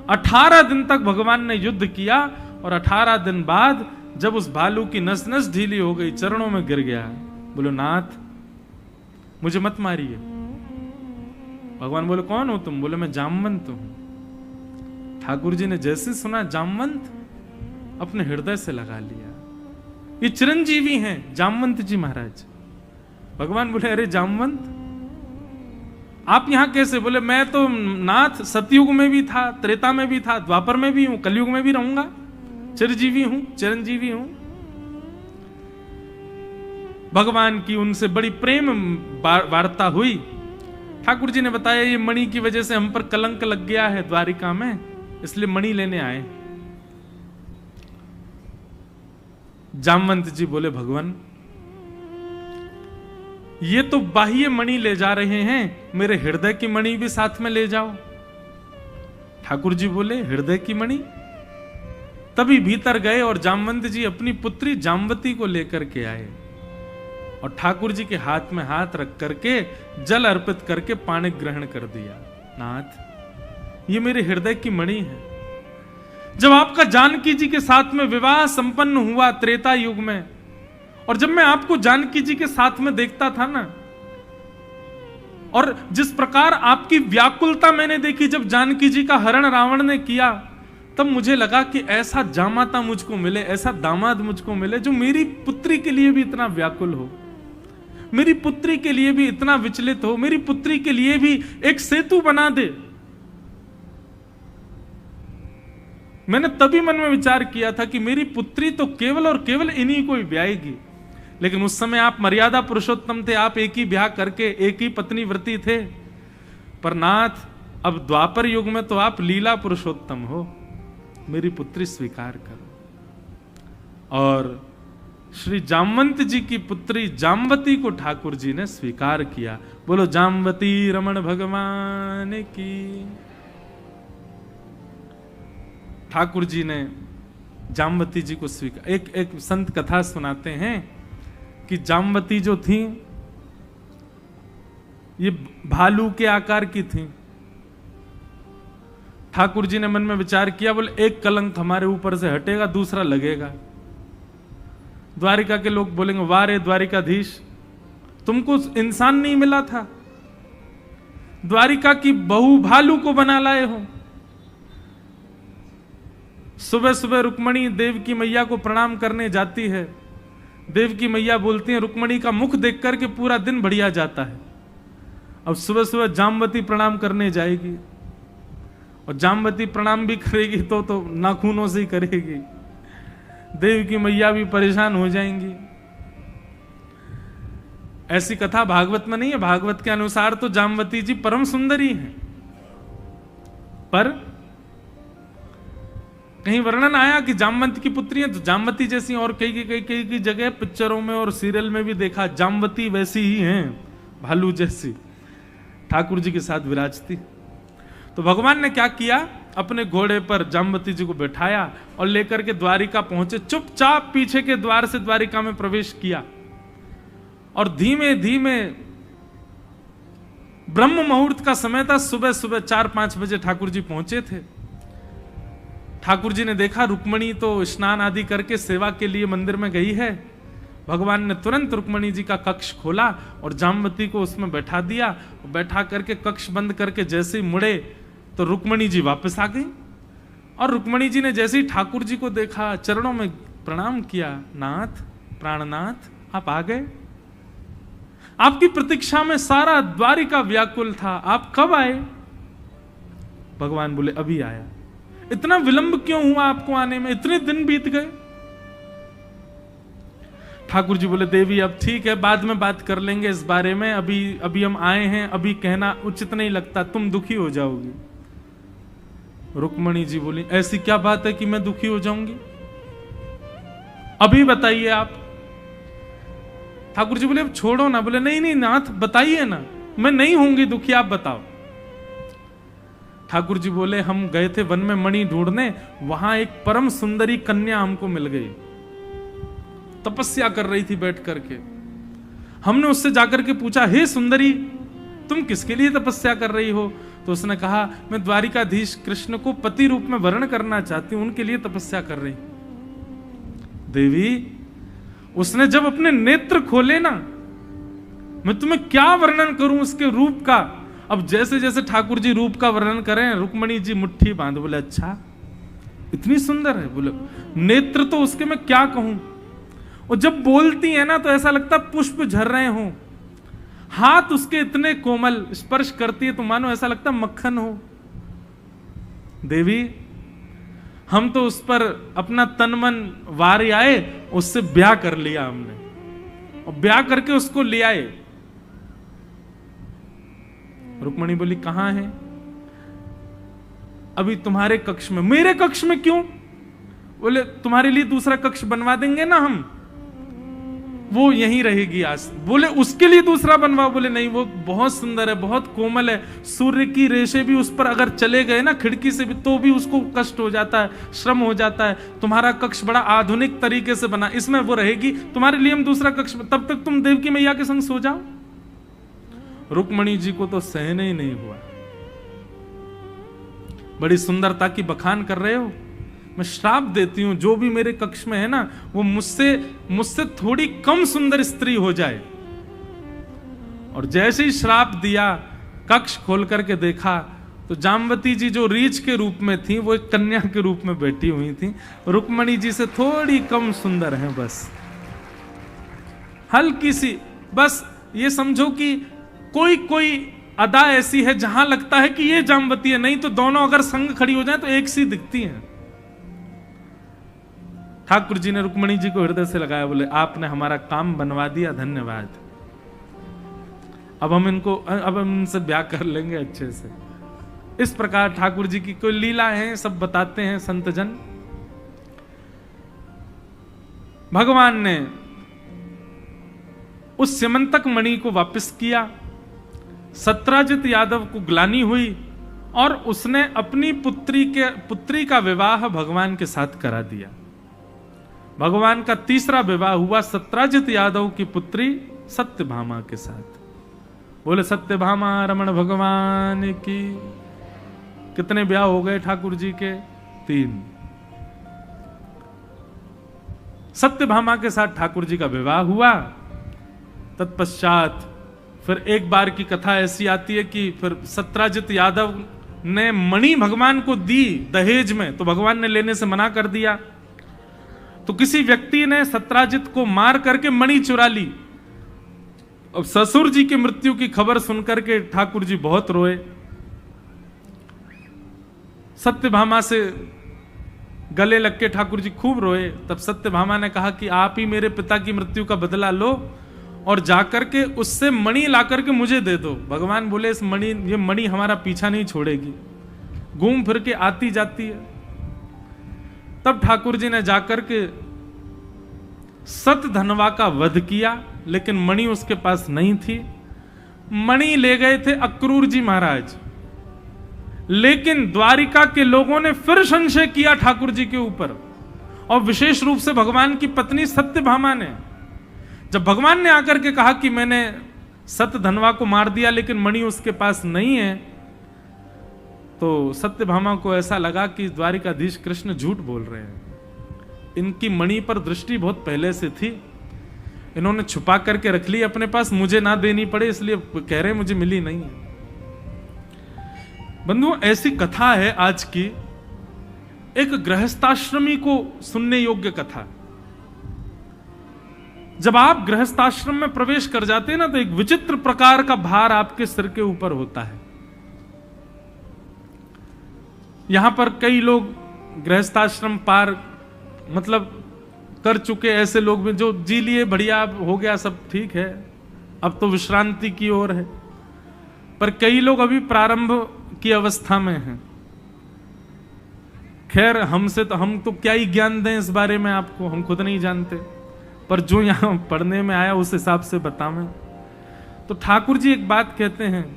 18 दिन तक भगवान ने युद्ध किया और 18 दिन बाद जब उस भालू की नस नस ढीली हो गई, चरणों में गिर गया, बोलो नाथ मुझे मत मारिए। भगवान बोले, कौन हो तुम? बोले, मैं जामवंत हूं। ठाकुर जी ने जैसे सुना जामवंत, अपने हृदय से लगा लिया, ये चिरंजीवी हैं जामवंत जी महाराज। भगवान बोले, अरे जामवंत आप यहां कैसे? बोले, मैं तो नाथ सतयुग में भी था, त्रेता में भी था, द्वापर में भी हूं, कलयुग में भी रहूंगा, चिरजीवी हूं, चिरंजीवी हूं। भगवान की उनसे बड़ी प्रेम वार्ता हुई। ठाकुर जी ने बताया, ये मणि की वजह से हम पर कलंक लग गया है द्वारिका में, इसलिए मणि लेने आए। जामवंत जी बोले भगवान ये तो बाह्य मणि ले जा रहे हैं, मेरे हृदय की मणि भी साथ में ले जाओ। ठाकुर जी बोले हृदय की मणि? तभी भीतर गए और जामवंत जी अपनी पुत्री जामवती को लेकर के आए और ठाकुर जी के हाथ में हाथ रख करके जल अर्पित करके पानी ग्रहण कर दिया। नाथ ये मेरे हृदय की मणि है। जब आपका जानकी जी के साथ में विवाह संपन्न हुआ त्रेता युग में, और जब मैं आपको जानकी जी के साथ में देखता था ना, और जिस प्रकार आपकी व्याकुलता मैंने देखी जब जानकी जी का हरण रावण ने किया, तब मुझे लगा कि ऐसा जामाता मुझको मिले, ऐसा दामाद मुझको मिले जो मेरी पुत्री के लिए भी इतना व्याकुल हो, मेरी पुत्री के लिए भी इतना विचलित हो, मेरी पुत्री के लिए भी एक सेतु बना दे। मैंने तभी मन में विचार किया था कि मेरी पुत्री तो केवल और केवल इन्हीं को ही ब्याहेगी। लेकिन उस समय आप मर्यादा पुरुषोत्तम थे, आप एक ही ब्याह करके एक ही पत्नी व्रती थे। पर नाथ अब द्वापर युग में तो आप लीला पुरुषोत्तम हो, मेरी पुत्री स्वीकार करो। और श्री जामवंत जी की पुत्री जामवती को ठाकुर जी ने स्वीकार किया। बोलो जामवती रमण भगवान की। ठाकुर जी ने जामवती जी को स्वीकार। एक संत कथा सुनाते हैं कि जामवती जो थी ये भालू के आकार की थी। ठाकुर जी ने मन में विचार किया, बोले एक कलंक हमारे ऊपर से हटेगा, दूसरा लगेगा। द्वारिका के लोग बोलेंगे वाह रे द्वारिकाधीश, तुमको इंसान नहीं मिला था, द्वारिका की बहू भालू को बना लाए हो। सुबह सुबह रुक्मणी देव की मैया को प्रणाम करने जाती है। देव की मैया बोलती है रुक्मणी का मुख देख करके पूरा दिन बढ़िया जाता है। अब सुबह सुबह जामवती प्रणाम करने जाएगी, और जामवती प्रणाम भी करेगी तो नाखूनों से ही करेगी। देव की मैया भी परेशान हो जाएंगी। ऐसी कथा भागवत में नहीं है। भागवत के अनुसार तो जामवती जी परम सुंदरी हैं, पर कहीं वर्णन आया कि जामवंत की पुत्री है, तो जामवती जैसी और कई जगह पिक्चरों में और सीरियल में भी देखा, जामवती वैसी ही हैं, भालू जैसी ठाकुर जी के साथ विराजती। तो भगवान ने क्या किया, अपने घोड़े पर जामवती जी को बैठाया और लेकर के द्वारिका पहुंचे। चुपचाप पीछे के द्वार से द्वारिका में प्रवेश किया और धीमे धीमे, ब्रह्म मुहूर्त का समय था, सुबह सुबह 4-5 बजे ठाकुर जी पहुंचे थे। ठाकुर जी ने देखा रुक्मणी तो स्नान आदि करके सेवा के लिए मंदिर में गई है। भगवान ने तुरंत रुक्मणी जी का कक्ष खोला और जामवती को उसमें बैठा दिया। बैठा करके कक्ष बंद करके जैसे ही मुड़े तो रुक्मणी जी वापस आ गई। और रुक्मणी जी ने जैसे ही ठाकुर जी को देखा, चरणों में प्रणाम किया, नाथ प्राणनाथ आप आ गए, आपकी प्रतीक्षा में सारा द्वारिका व्याकुल था, आप कब आए? भगवान बोले अभी आया। इतना विलंब क्यों हुआ आपको आने में, इतने दिन बीत गए? ठाकुर जी बोले देवी अब ठीक है, बाद में बात कर लेंगे इस बारे में, अभी हम आए हैं, अभी कहना उचित नहीं लगता, तुम दुखी हो जाओगी। रुक्मणी जी बोली ऐसी क्या बात है कि मैं दुखी हो जाऊंगी, अभी बताइए आप। ठाकुर जी बोले अब छोड़ो ना। बोले नहीं नहीं नाथ बताइए ना, मैं नहीं होंगी दुखी, आप बताओ। ठाकुर जी बोले हम गए थे वन में मणि ढूंढने, वहां एक परम सुंदरी कन्या हमको मिल गई, तपस्या कर रही थी बैठ करके। हमने उससे जाकर के पूछा हे सुंदरी तुम किसके लिए तपस्या कर रही हो? तो उसने कहा मैं द्वारिकाधीश कृष्ण को पति रूप में वर्ण करना चाहती हूं, उनके लिए तपस्या कर रही। देवी उसने जब अपने नेत्र खोले ना, मैं तुम्हें क्या वर्णन करूं उसके रूप का। अब जैसे जैसे ठाकुर जी रूप का वर्णन करें, रुक्मणी जी मुट्ठी बांध, बोले अच्छा इतनी सुंदर है? बोले नेत्र तो उसके मैं क्या कहूं। और जब बोलती है ना तो ऐसा लगता पुष्प झर रहे हों, हाथ उसके इतने कोमल, स्पर्श करती है तो मानो ऐसा लगता मक्खन हो। देवी हम तो उस पर अपना तन मन वार आए, उससे ब्याह कर लिया हमने, और ब्याह करके उसको ले आए। रुक्मणी बोली कहां है? अभी तुम्हारे कक्ष में। मेरे कक्ष में क्यों? बोले तुम्हारे लिए दूसरा कक्ष बनवा देंगे ना हम, वो यहीं रहेगी आज। बोले उसके लिए दूसरा बनवाओ। बोले नहीं, वो बहुत सुंदर है, बहुत कोमल है, सूर्य की रेशे भी उस पर अगर चले गए ना खिड़की से भी तो भी उसको कष्ट हो जाता है, श्रम हो जाता है। तुम्हारा कक्ष बड़ा आधुनिक तरीके से बना, इसमें वो रहेगी, तुम्हारे लिए हम दूसरा कक्ष, तब तक तुम देवकी मैया के संग सो जाओ। रुक्मणी जी को तो सहने ही नहीं हुआ। बड़ी सुंदरता की बखान कर रहे हो, मैं श्राप देती हूं जो भी मेरे कक्ष में है ना वो मुझसे थोड़ी कम सुंदर स्त्री हो जाए। और जैसे ही श्राप दिया, कक्ष खोल करके देखा तो जामवती जी जो रीछ के रूप में थी वो एक कन्या के रूप में बैठी हुई थी, रुक्मणी जी से थोड़ी कम सुंदर है, बस हल्की सी। बस ये समझो कि कोई कोई अदा ऐसी है जहां लगता है कि ये जामवती है, नहीं तो दोनों अगर संग खड़ी हो जाए तो एक सी दिखती हैं। ठाकुर जी ने रुक्मणी जी को हृदय से लगाया, बोले आपने हमारा काम बनवा दिया, धन्यवाद। अब हम इनसे ब्याह कर लेंगे अच्छे से। इस प्रकार ठाकुर जी की कोई लीला है, सब बताते हैं संतजन। भगवान ने उस स्यमंतक मणि को वापस किया। सत्राजित यादव को ग्लानि हुई और उसने अपनी पुत्री का विवाह भगवान के साथ करा दिया। भगवान का तीसरा विवाह हुआ सत्राजित यादव की पुत्री सत्यभामा के साथ। बोले सत्यभामा रमण भगवान की। कितने ब्याह हो गए ठाकुर जी के? 3। सत्यभामा के साथ ठाकुर जी का विवाह हुआ। तत्पश्चात फिर एक बार की कथा ऐसी आती है कि फिर सत्राजित यादव ने मणि भगवान को दी दहेज में, तो भगवान ने लेने से मना कर दिया। तो किसी व्यक्ति ने सत्राजित को मार करके मणि चुरा ली। अब ससुर जी की मृत्यु की खबर सुनकर के ठाकुर जी बहुत रोए। सत्यभामा से गले लग के ठाकुर जी खूब रोए। तब सत्यभामा ने कहा कि आप ही मेरे पिता की मृत्यु का बदला लो और जाकर के उससे मणि ला करके मुझे दे दो। भगवान बोले ये मणि हमारा पीछा नहीं छोड़ेगी, घूम फिर के आती जाती है। तब ठाकुर जी ने जाकर के सतधनवा का वध किया, लेकिन मणि उसके पास नहीं थी। मणि ले गए थे अक्रूर जी महाराज, लेकिन द्वारिका के लोगों ने फिर संशय किया ठाकुर जी के ऊपर, और विशेष रूप से भगवान की पत्नी सत्यभामा ने। जब भगवान ने आकर के कहा कि मैंने सतधनवा को मार दिया लेकिन मणि उसके पास नहीं है, तो सत्यभामा को ऐसा लगा कि द्वारिकाधीश कृष्ण झूठ बोल रहे हैं। इनकी मणि पर दृष्टि बहुत पहले से थी, इन्होंने छुपा करके रख ली अपने पास, मुझे ना देनी पड़े इसलिए कह रहे मुझे मिली नहीं है। बंधुओं, ऐसी कथा है आज की, एक गृहस्थाश्रमी को सुनने योग्य कथा। जब आप गृहस्थाश्रम में प्रवेश कर जाते हैं ना, तो एक विचित्र प्रकार का भार आपके सिर के ऊपर होता है। यहां पर कई लोग गृहस्थाश्रम पार मतलब कर चुके, ऐसे लोग भी जो जी लिए, बढ़िया हो गया, सब ठीक है, अब तो विश्रांति की ओर है। पर कई लोग अभी प्रारंभ की अवस्था में हैं। खैर, हम तो क्या ही ज्ञान दें इस बारे में आपको, हम खुद नहीं जानते, पर जो यहां पढ़ने में आया उस हिसाब से बतावें। तो ठाकुर जी एक बात कहते हैं,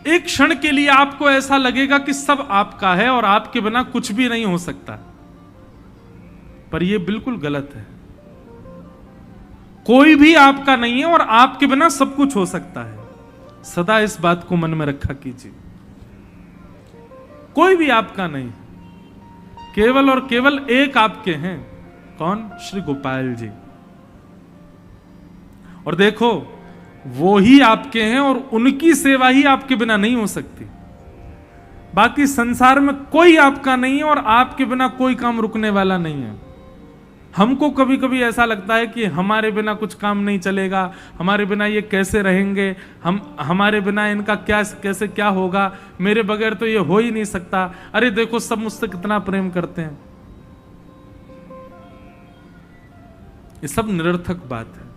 एक क्षण के लिए आपको ऐसा लगेगा कि सब आपका है और आपके बिना कुछ भी नहीं हो सकता, पर यह बिल्कुल गलत है। कोई भी आपका नहीं है और आपके बिना सब कुछ हो सकता है। सदा इस बात को मन में रखा कीजिए। कोई भी आपका नहीं, केवल और केवल एक आपके हैं। कौन? श्री गोपाल जी। और देखो, वो ही आपके हैं और उनकी सेवा ही आपके बिना नहीं हो सकती। बाकी संसार में कोई आपका नहीं है और आपके बिना कोई काम रुकने वाला नहीं है। हमको कभी कभी ऐसा लगता है कि हमारे बिना कुछ काम नहीं चलेगा, हमारे बिना ये कैसे रहेंगे, हमारे बिना इनका कैसे क्या होगा, मेरे बगैर तो ये हो ही नहीं सकता। अरे देखो, सब मुझसे कितना प्रेम करते हैं। ये सब निरर्थक बात है।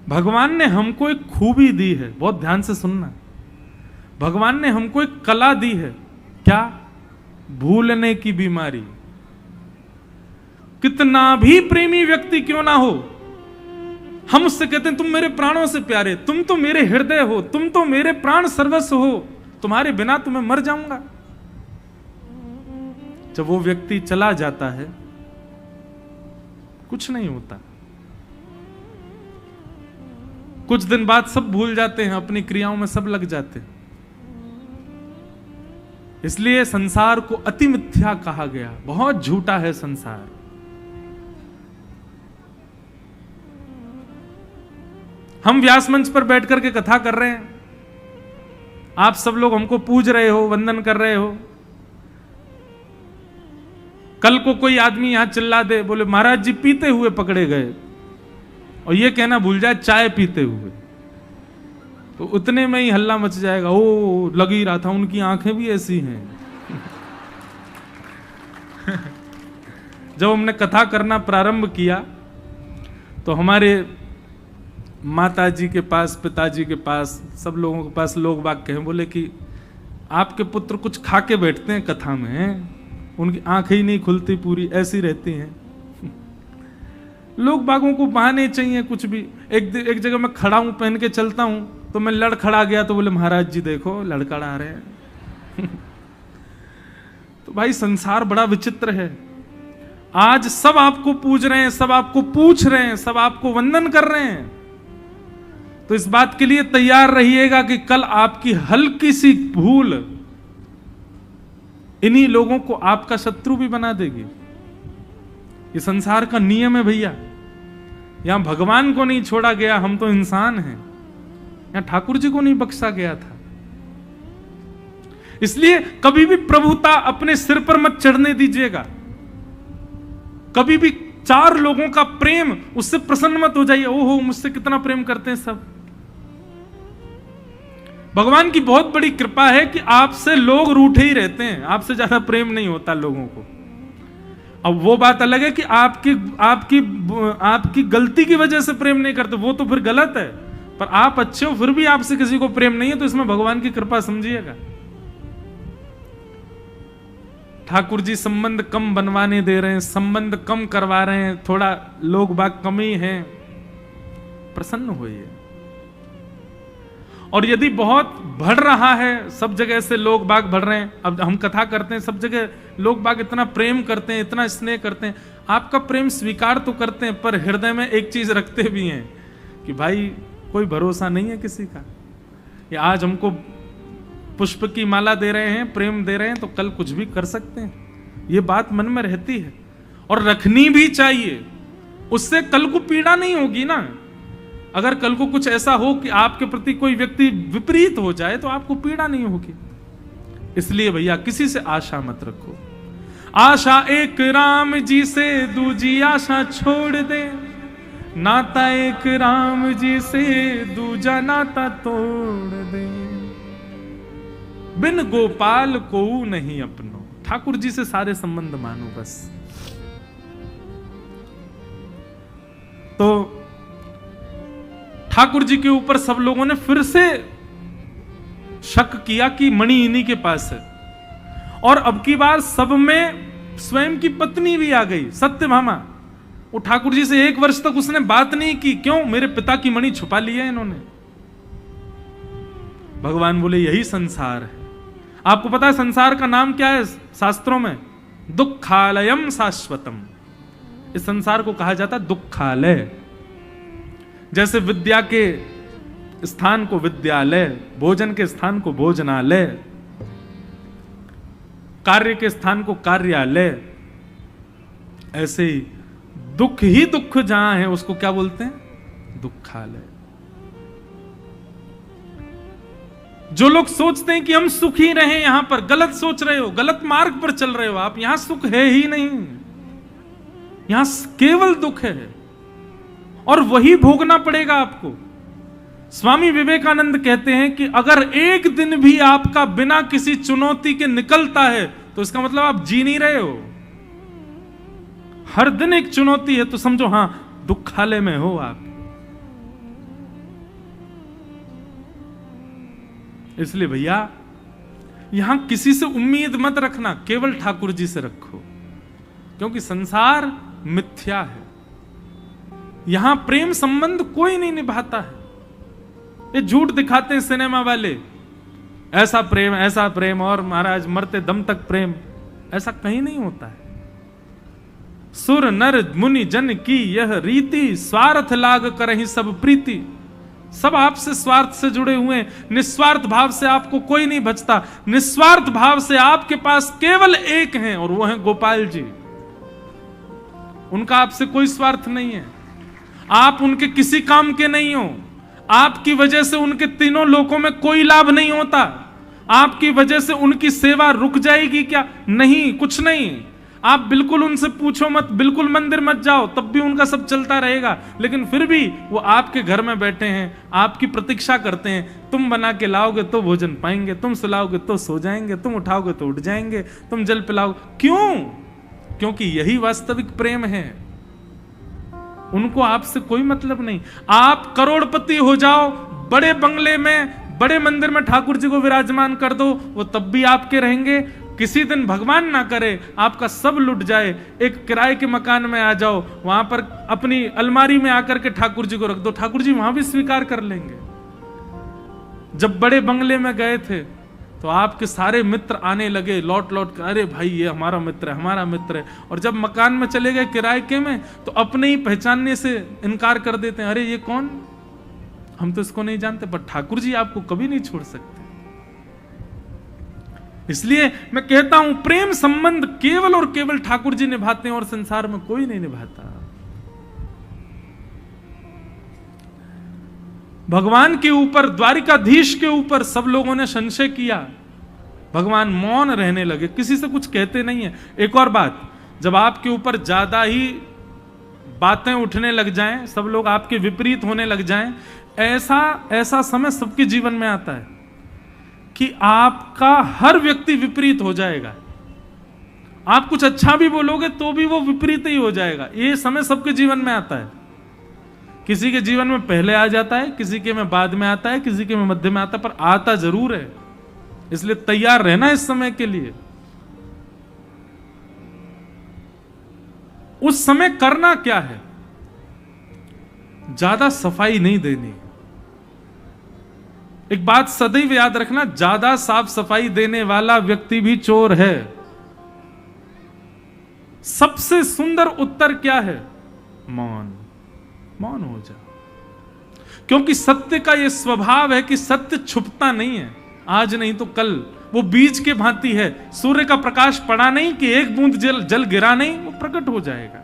भगवान ने हमको एक खूबी दी है, बहुत ध्यान से सुनना। भगवान ने हमको एक कला दी है, क्या? भूलने की बीमारी। कितना भी प्रेमी व्यक्ति क्यों ना हो, हम उससे कहते हैं तुम मेरे प्राणों से प्यारे, तुम तो मेरे हृदय हो, तुम तो मेरे प्राण सर्वस्व हो, तुम्हारे बिना तो मैं मर जाऊंगा। जब वो व्यक्ति चला जाता है कुछ नहीं होता, कुछ दिन बाद सब भूल जाते हैं, अपनी क्रियाओं में सब लग जाते हैं। इसलिए संसार को अति मिथ्या कहा गया, बहुत झूठा है संसार। हम व्यास मंच पर बैठ करके कथा कर रहे हैं, आप सब लोग हमको पूज रहे हो, वंदन कर रहे हो। कल को कोई आदमी यहां चिल्ला दे, बोले महाराज जी पीते हुए पकड़े गए, और ये कहना भूल जाए चाय पीते हुए, तो उतने में ही हल्ला मच जाएगा, ओ लग ही रहा था उनकी आंखें भी ऐसी हैं। जब हमने कथा करना प्रारंभ किया तो हमारे माताजी के पास, पिताजी के पास, सब लोगों के पास लोग बाग कहे, बोले कि आपके पुत्र कुछ खा के बैठते हैं कथा में, उनकी आंखें ही नहीं खुलती, पूरी ऐसी रहती हैं। लोग बागों को बहाने चाहिए कुछ भी। एक जगह मैं खड़ा हूं, पहन के चलता हूं, तो मैं लड़खड़ा गया तो बोले महाराज जी देखो लड़खड़ा रहे हैं। तो भाई संसार बड़ा विचित्र है। आज सब आपको पूज रहे हैं, सब आपको पूछ रहे हैं, सब आपको वंदन कर रहे हैं, तो इस बात के लिए तैयार रहिएगा कि कल आपकी हल्की सी भूल इन्हीं लोगों को आपका शत्रु भी बना देगी। ये संसार का नियम है भैया। यहां भगवान को नहीं छोड़ा गया, हम तो इंसान हैं। यहां ठाकुर जी को नहीं बख्शा गया था। इसलिए कभी भी प्रभुता अपने सिर पर मत चढ़ने दीजिएगा। कभी भी चार लोगों का प्रेम, उससे प्रसन्न मत हो जाइए, ओहो मुझसे कितना प्रेम करते हैं सब। भगवान की बहुत बड़ी कृपा है कि आपसे लोग रूठे ही रहते हैं, आपसे ज्यादा प्रेम नहीं होता लोगों को। अब वो बात अलग है कि आपकी गलती की वजह से प्रेम नहीं करते, वो तो फिर गलत है। पर आप अच्छे हो फिर भी आपसे किसी को प्रेम नहीं है, तो इसमें भगवान की कृपा समझिएगा। ठाकुर जी संबंध कम बनवाने दे रहे हैं, संबंध कम करवा रहे हैं, थोड़ा लोग बाग कम ही हैं, प्रसन्न होइए। और यदि बहुत बढ़ रहा है, सब जगह से लोग बाग बढ़ रहे हैं, अब हम कथा करते हैं, सब जगह लोग बाग इतना प्रेम करते हैं, इतना स्नेह करते हैं, आपका प्रेम स्वीकार तो करते हैं, पर हृदय में एक चीज रखते भी हैं कि भाई कोई भरोसा नहीं है किसी का। ये आज हमको पुष्प की माला दे रहे हैं, प्रेम दे रहे हैं, तो कल कुछ भी कर सकते हैं। ये बात मन में रहती है और रखनी भी चाहिए, उससे कल को पीड़ा नहीं होगी ना। अगर कल को कुछ ऐसा हो कि आपके प्रति कोई व्यक्ति विपरीत हो जाए तो आपको पीड़ा नहीं होगी। इसलिए भैया किसी से आशा मत रखो। आशा एक राम जी से, दूजी आशा छोड़ दे, नाता एक राम जी से, दूजा नाता तोड़ दे, बिन गोपाल को नहीं अपनो। ठाकुर जी से सारे संबंध मानो बस। तो ठाकुर जी के ऊपर सब लोगों ने फिर से शक किया कि मणि इन्हीं के पास है, और अब की बार सब में स्वयं की पत्नी भी आ गई, सत्यभामा। वो ठाकुर जी से 1 वर्ष तक उसने बात नहीं की, क्यों? मेरे पिता की मणि छुपा ली है इन्होंने। भगवान बोले यही संसार है। आपको पता है संसार का नाम क्या है शास्त्रों में? दुखालयम शाश्वतम। इस संसार को कहा जाता है दुखालय। जैसे विद्या के स्थान को विद्यालय, भोजन के स्थान को भोजनालय, कार्य के स्थान को कार्यालय, ऐसे ही दुख जहां है उसको क्या बोलते हैं? दुखालय। जो लोग सोचते हैं कि हम सुखी रहें यहां पर, गलत सोच रहे हो, गलत मार्ग पर चल रहे हो आप। यहां सुख है ही नहीं, यहां केवल दुख है, और वही भोगना पड़ेगा आपको। स्वामी विवेकानंद कहते हैं कि अगर एक दिन भी आपका बिना किसी चुनौती के निकलता है तो इसका मतलब आप जी नहीं रहे हो। हर दिन एक चुनौती है तो समझो हां दुखालय में हो आप। इसलिए भैया यहां किसी से उम्मीद मत रखना, केवल ठाकुर जी से रखो, क्योंकि संसार मिथ्या है। यहां प्रेम संबंध कोई नहीं निभाता है। ये झूठ दिखाते हैं सिनेमा वाले, ऐसा प्रेम और महाराज मरते दम तक प्रेम, ऐसा कहीं नहीं होता है। सुर नर मुनि जन की यह रीति, स्वार्थ लाग करहि सब प्रीति। सब आपसे स्वार्थ से जुड़े हुए, निस्वार्थ भाव से आपको कोई नहीं बचता। निस्वार्थ भाव से आपके पास केवल एक हैं और वो हैं गोपाल जी। उनका आपसे कोई स्वार्थ नहीं है, आप उनके किसी काम के नहीं हो। आपकी वजह से उनके तीनों लोकों में कोई लाभ नहीं होता। आपकी वजह से उनकी सेवा रुक जाएगी क्या? नहीं, कुछ नहीं। आप बिल्कुल उनसे पूछो मत, बिल्कुल मंदिर मत जाओ, तब भी उनका सब चलता रहेगा। लेकिन फिर भी वो आपके घर में बैठे हैं, आपकी प्रतीक्षा करते हैं। तुम बना के लाओगे तो भोजन पाएंगे, तुम सुलाओगे तो सो जाएंगे, तुम उठाओगे तो उठ जाएंगे, तुम जल पिलाओगे। क्यों? क्योंकि यही वास्तविक प्रेम है। उनको आपसे कोई मतलब नहीं। आप करोड़पति हो जाओ, बड़े बंगले में, बड़े मंदिर में ठाकुर जी को विराजमान कर दो, वो तब भी आपके रहेंगे। किसी दिन भगवान ना करे आपका सब लुट जाए, एक किराए के मकान में आ जाओ, वहां पर अपनी अलमारी में आकर के ठाकुर जी को रख दो, ठाकुर जी वहां भी स्वीकार कर लेंगे। जब बड़े बंगले में गए थे तो आपके सारे मित्र आने लगे लौट लौट कर, अरे भाई ये हमारा मित्र है, हमारा मित्र है। और जब मकान में चले गए किराए के में तो अपने ही पहचानने से इनकार कर देते हैं, अरे ये कौन, हम तो इसको नहीं जानते। पर ठाकुर जी आपको कभी नहीं छोड़ सकते। इसलिए मैं कहता हूं प्रेम संबंध केवल और केवल ठाकुर जी निभाते हैं और संसार में कोई नहीं निभाता। भगवान के ऊपर, द्वारिकाधीश के ऊपर सब लोगों ने संशय किया। भगवान मौन रहने लगे, किसी से कुछ कहते नहीं है। एक और बात, जब आपके ऊपर ज्यादा ही बातें उठने लग जाएं, सब लोग आपके विपरीत होने लग जाएं, ऐसा समय सबके जीवन में आता है कि आपका हर व्यक्ति विपरीत हो जाएगा। आप कुछ अच्छा भी बोलोगे तो भी वो विपरीत ही हो जाएगा। ये समय सबके जीवन में आता है। किसी के जीवन में पहले आ जाता है, किसी के में बाद में आता है, किसी के में मध्य में आता है, पर आता जरूर है। इसलिए तैयार रहना इस समय के लिए। उस समय करना क्या है? ज्यादा सफाई नहीं देनी। एक बात सदैव याद रखना, ज्यादा साफ सफाई देने वाला व्यक्ति भी चोर है। सबसे सुंदर उत्तर क्या है? मौन। मौन हो जा, क्योंकि सत्य का यह स्वभाव है कि सत्य छुपता नहीं है। आज नहीं तो कल वो बीज के भांति है। सूर्य का प्रकाश पड़ा नहीं कि एक बूंद जल गिरा नहीं, वो प्रकट हो जाएगा।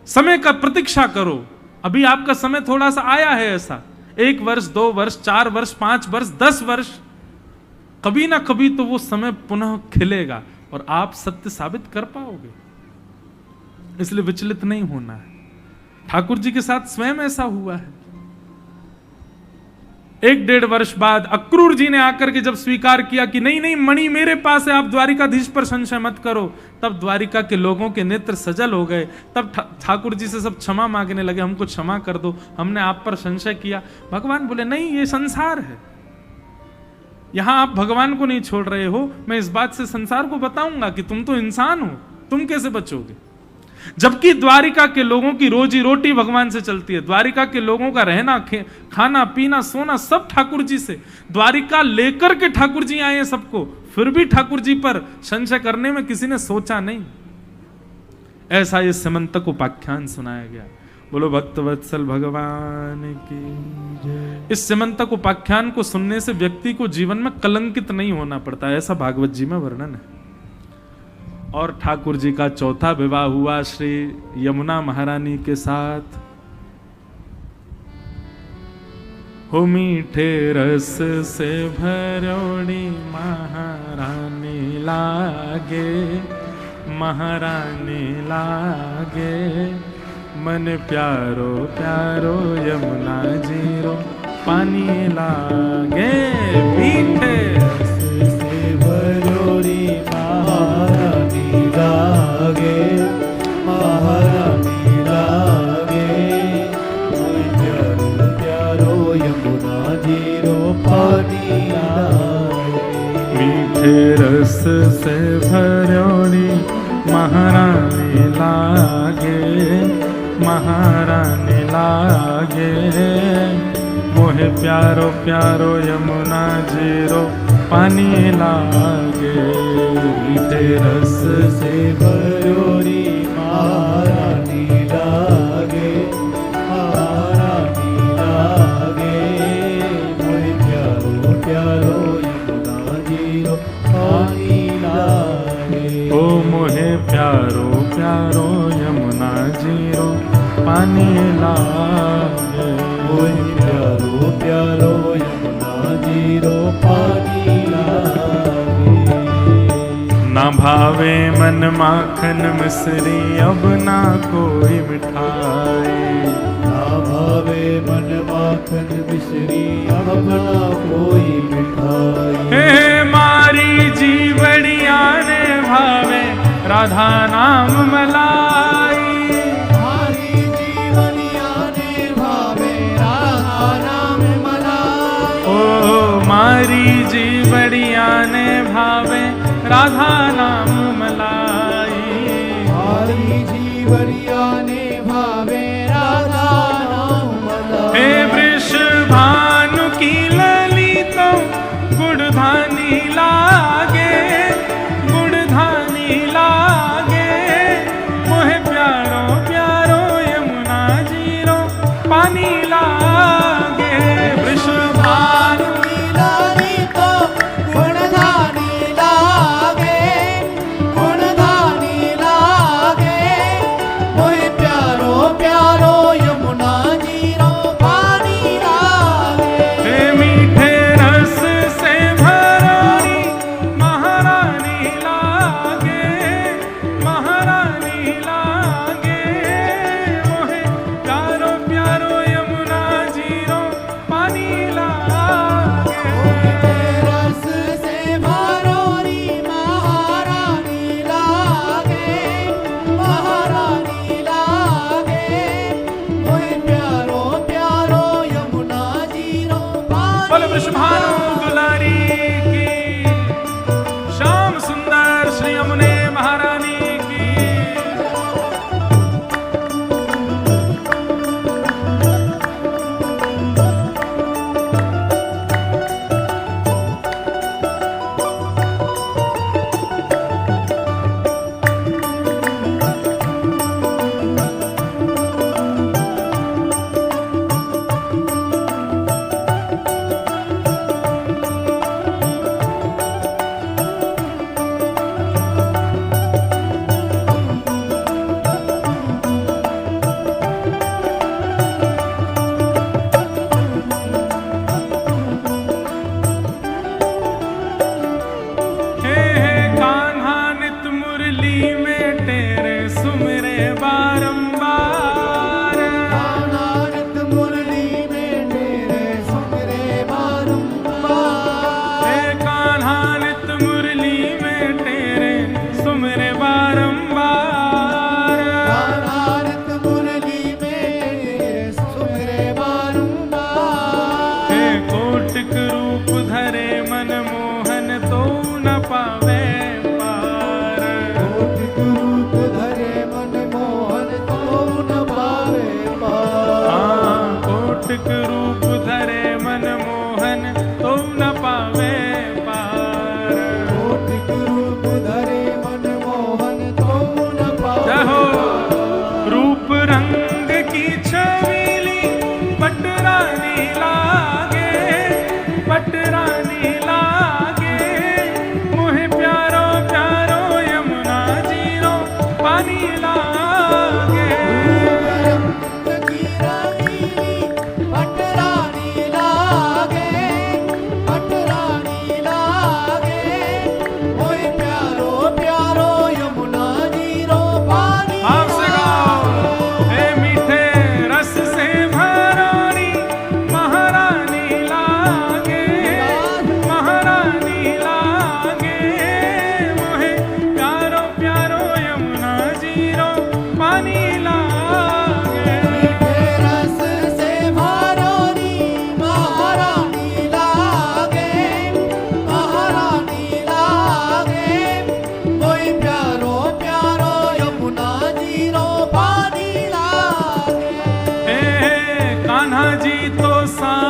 समय का प्रतीक्षा करो। अभी आपका समय थोड़ा सा आया है ऐसा, 1 वर्ष, 2 वर्ष, 4 वर्ष, 5 वर्ष, 10 वर्ष, कभी ना कभी तो वो समय पुनः खिलेगा और आप सत्य साबित कर पाओगे। इसलिए विचलित नहीं होना है। ठाकुर जी के साथ स्वयं ऐसा हुआ है। 1-1.5 वर्ष बाद अक्रूर जी ने आकर के जब स्वीकार किया कि नहीं नहीं, मणि मेरे पास है, आप द्वारिकाधीश पर संशय मत करो, तब द्वारिका के लोगों के नेत्र सजल हो गए। तब ठाकुर जी से सब क्षमा मांगने लगे, हमको क्षमा कर दो, हमने आप पर संशय किया। भगवान बोले नहीं, ये संसार है, यहां आप भगवान को नहीं छोड़ रहे हो। मैं इस बात से संसार को बताऊंगा कि तुम तो इंसान हो, तुम कैसे बचोगे। जबकि द्वारिका के लोगों की रोजी रोटी भगवान से चलती है। द्वारिका के लोगों का रहना, खाना पीना, सोना सब ठाकुर जी से। द्वारिका लेकर के ठाकुर जी आए हैं सबको, फिर भी ठाकुर जी पर संशय करने में किसी ने सोचा नहीं। ऐसा ये समंतक उपाख्यान सुनाया गया। बोलो भक्तवत्सल भगवान की। इस समंतक उपाख्यान को सुनने से व्यक्ति को जीवन में कलंकित नहीं होना पड़ता, ऐसा भागवत जी में वर्णन है। और ठाकुर जी का चौथा विवाह हुआ श्री यमुना महारानी के साथ। हो मीठे रस से भरोड़ी महारानी लागे, महारानी लागे, मन प्यारो प्यारो यमुना जीरो पानी लागे। मीठे रस से भरोड़ी महारानी लागे, महारानी लागे, प्यारो प्यारो यमुना जीरो पानी मीठे रस से भरोरी महारानी लागे, महारानी लागे। मोहे प्यारो प्यारो यमुना जीरो पानी लागे। मीठे रस से भरोरी महारानी लागे, महारानी लागे। मोहे प्यारो प्यारो यमुना जीरो पानी लागे। ओ मोहे प्यारो प्यारो यमुना जीरो पानी लागे। मोहे प्यारो प्यारो यमुना जीरो पानी लागे। ना भावे मन माखन मिश्री अब ना कोई मिठाई। ना भावे मन माखन मिश्री अब ना कोई मिठाई। हे मारी जीवड़िया ने भावे राधा नाम मलाई। मारी जीवड़िया ने भावे राधा नाम मलाई। ओ मारी जीवड़िया ने भावे राधा नाम मलाई। मारी जीवड़िया ने भावे राधा नाम मलाई। हे वृषभानु की ललितो गुड़धानी लागे, गुड़धानी लागे। मोहे प्यारो प्यारो यमुना जीरो पानी लागे। वृषभानु की ललितो गुड़धानी लागे, गुड़धानी लागे। मोहे प्यारो प्यारो यमुना जीरो पानी लागे। हे मीठे रस से भरोरी महारानी लागे, महारानी लागे। मोहे प्यारो प्यारो यमुना जीरो पानी लागे। रस से भरोरी महारानी लागे, महारानी लागे। मोहे प्यारो प्यारो यमुना जीरो पानी। बोलो वृषभानु दुलारी की, श्याम सुंदर श्री यमुने महारानी की। कान्हा नित मुरली में तेरे सुमिरे बारंबार। कान्हा नित मुरली में तेरे सुमिरे बारंबार। हे कान्हा नित मुरली में तेरे सुमिरे बारंबार। कान्हा नित मुरली में तेरे सुमिरे बारंबार। हे कोटिक रूप धरे मन मोहन तो न पावे पार। कोटिक रूप धरे मन मोहन तो न पावे पार। कोटिक रूप धरे मन मोहन तो न पावे पार। कोटिक रूप धरे मन मोहन तो न पावे। जहो रूप रंग की छबीली पटरानी लागे, पटरानी लागे। मोहे प्यारो प्यारो यमुना जीरो पानी लागे। रंग की रंगीली पटरानी जी तो सा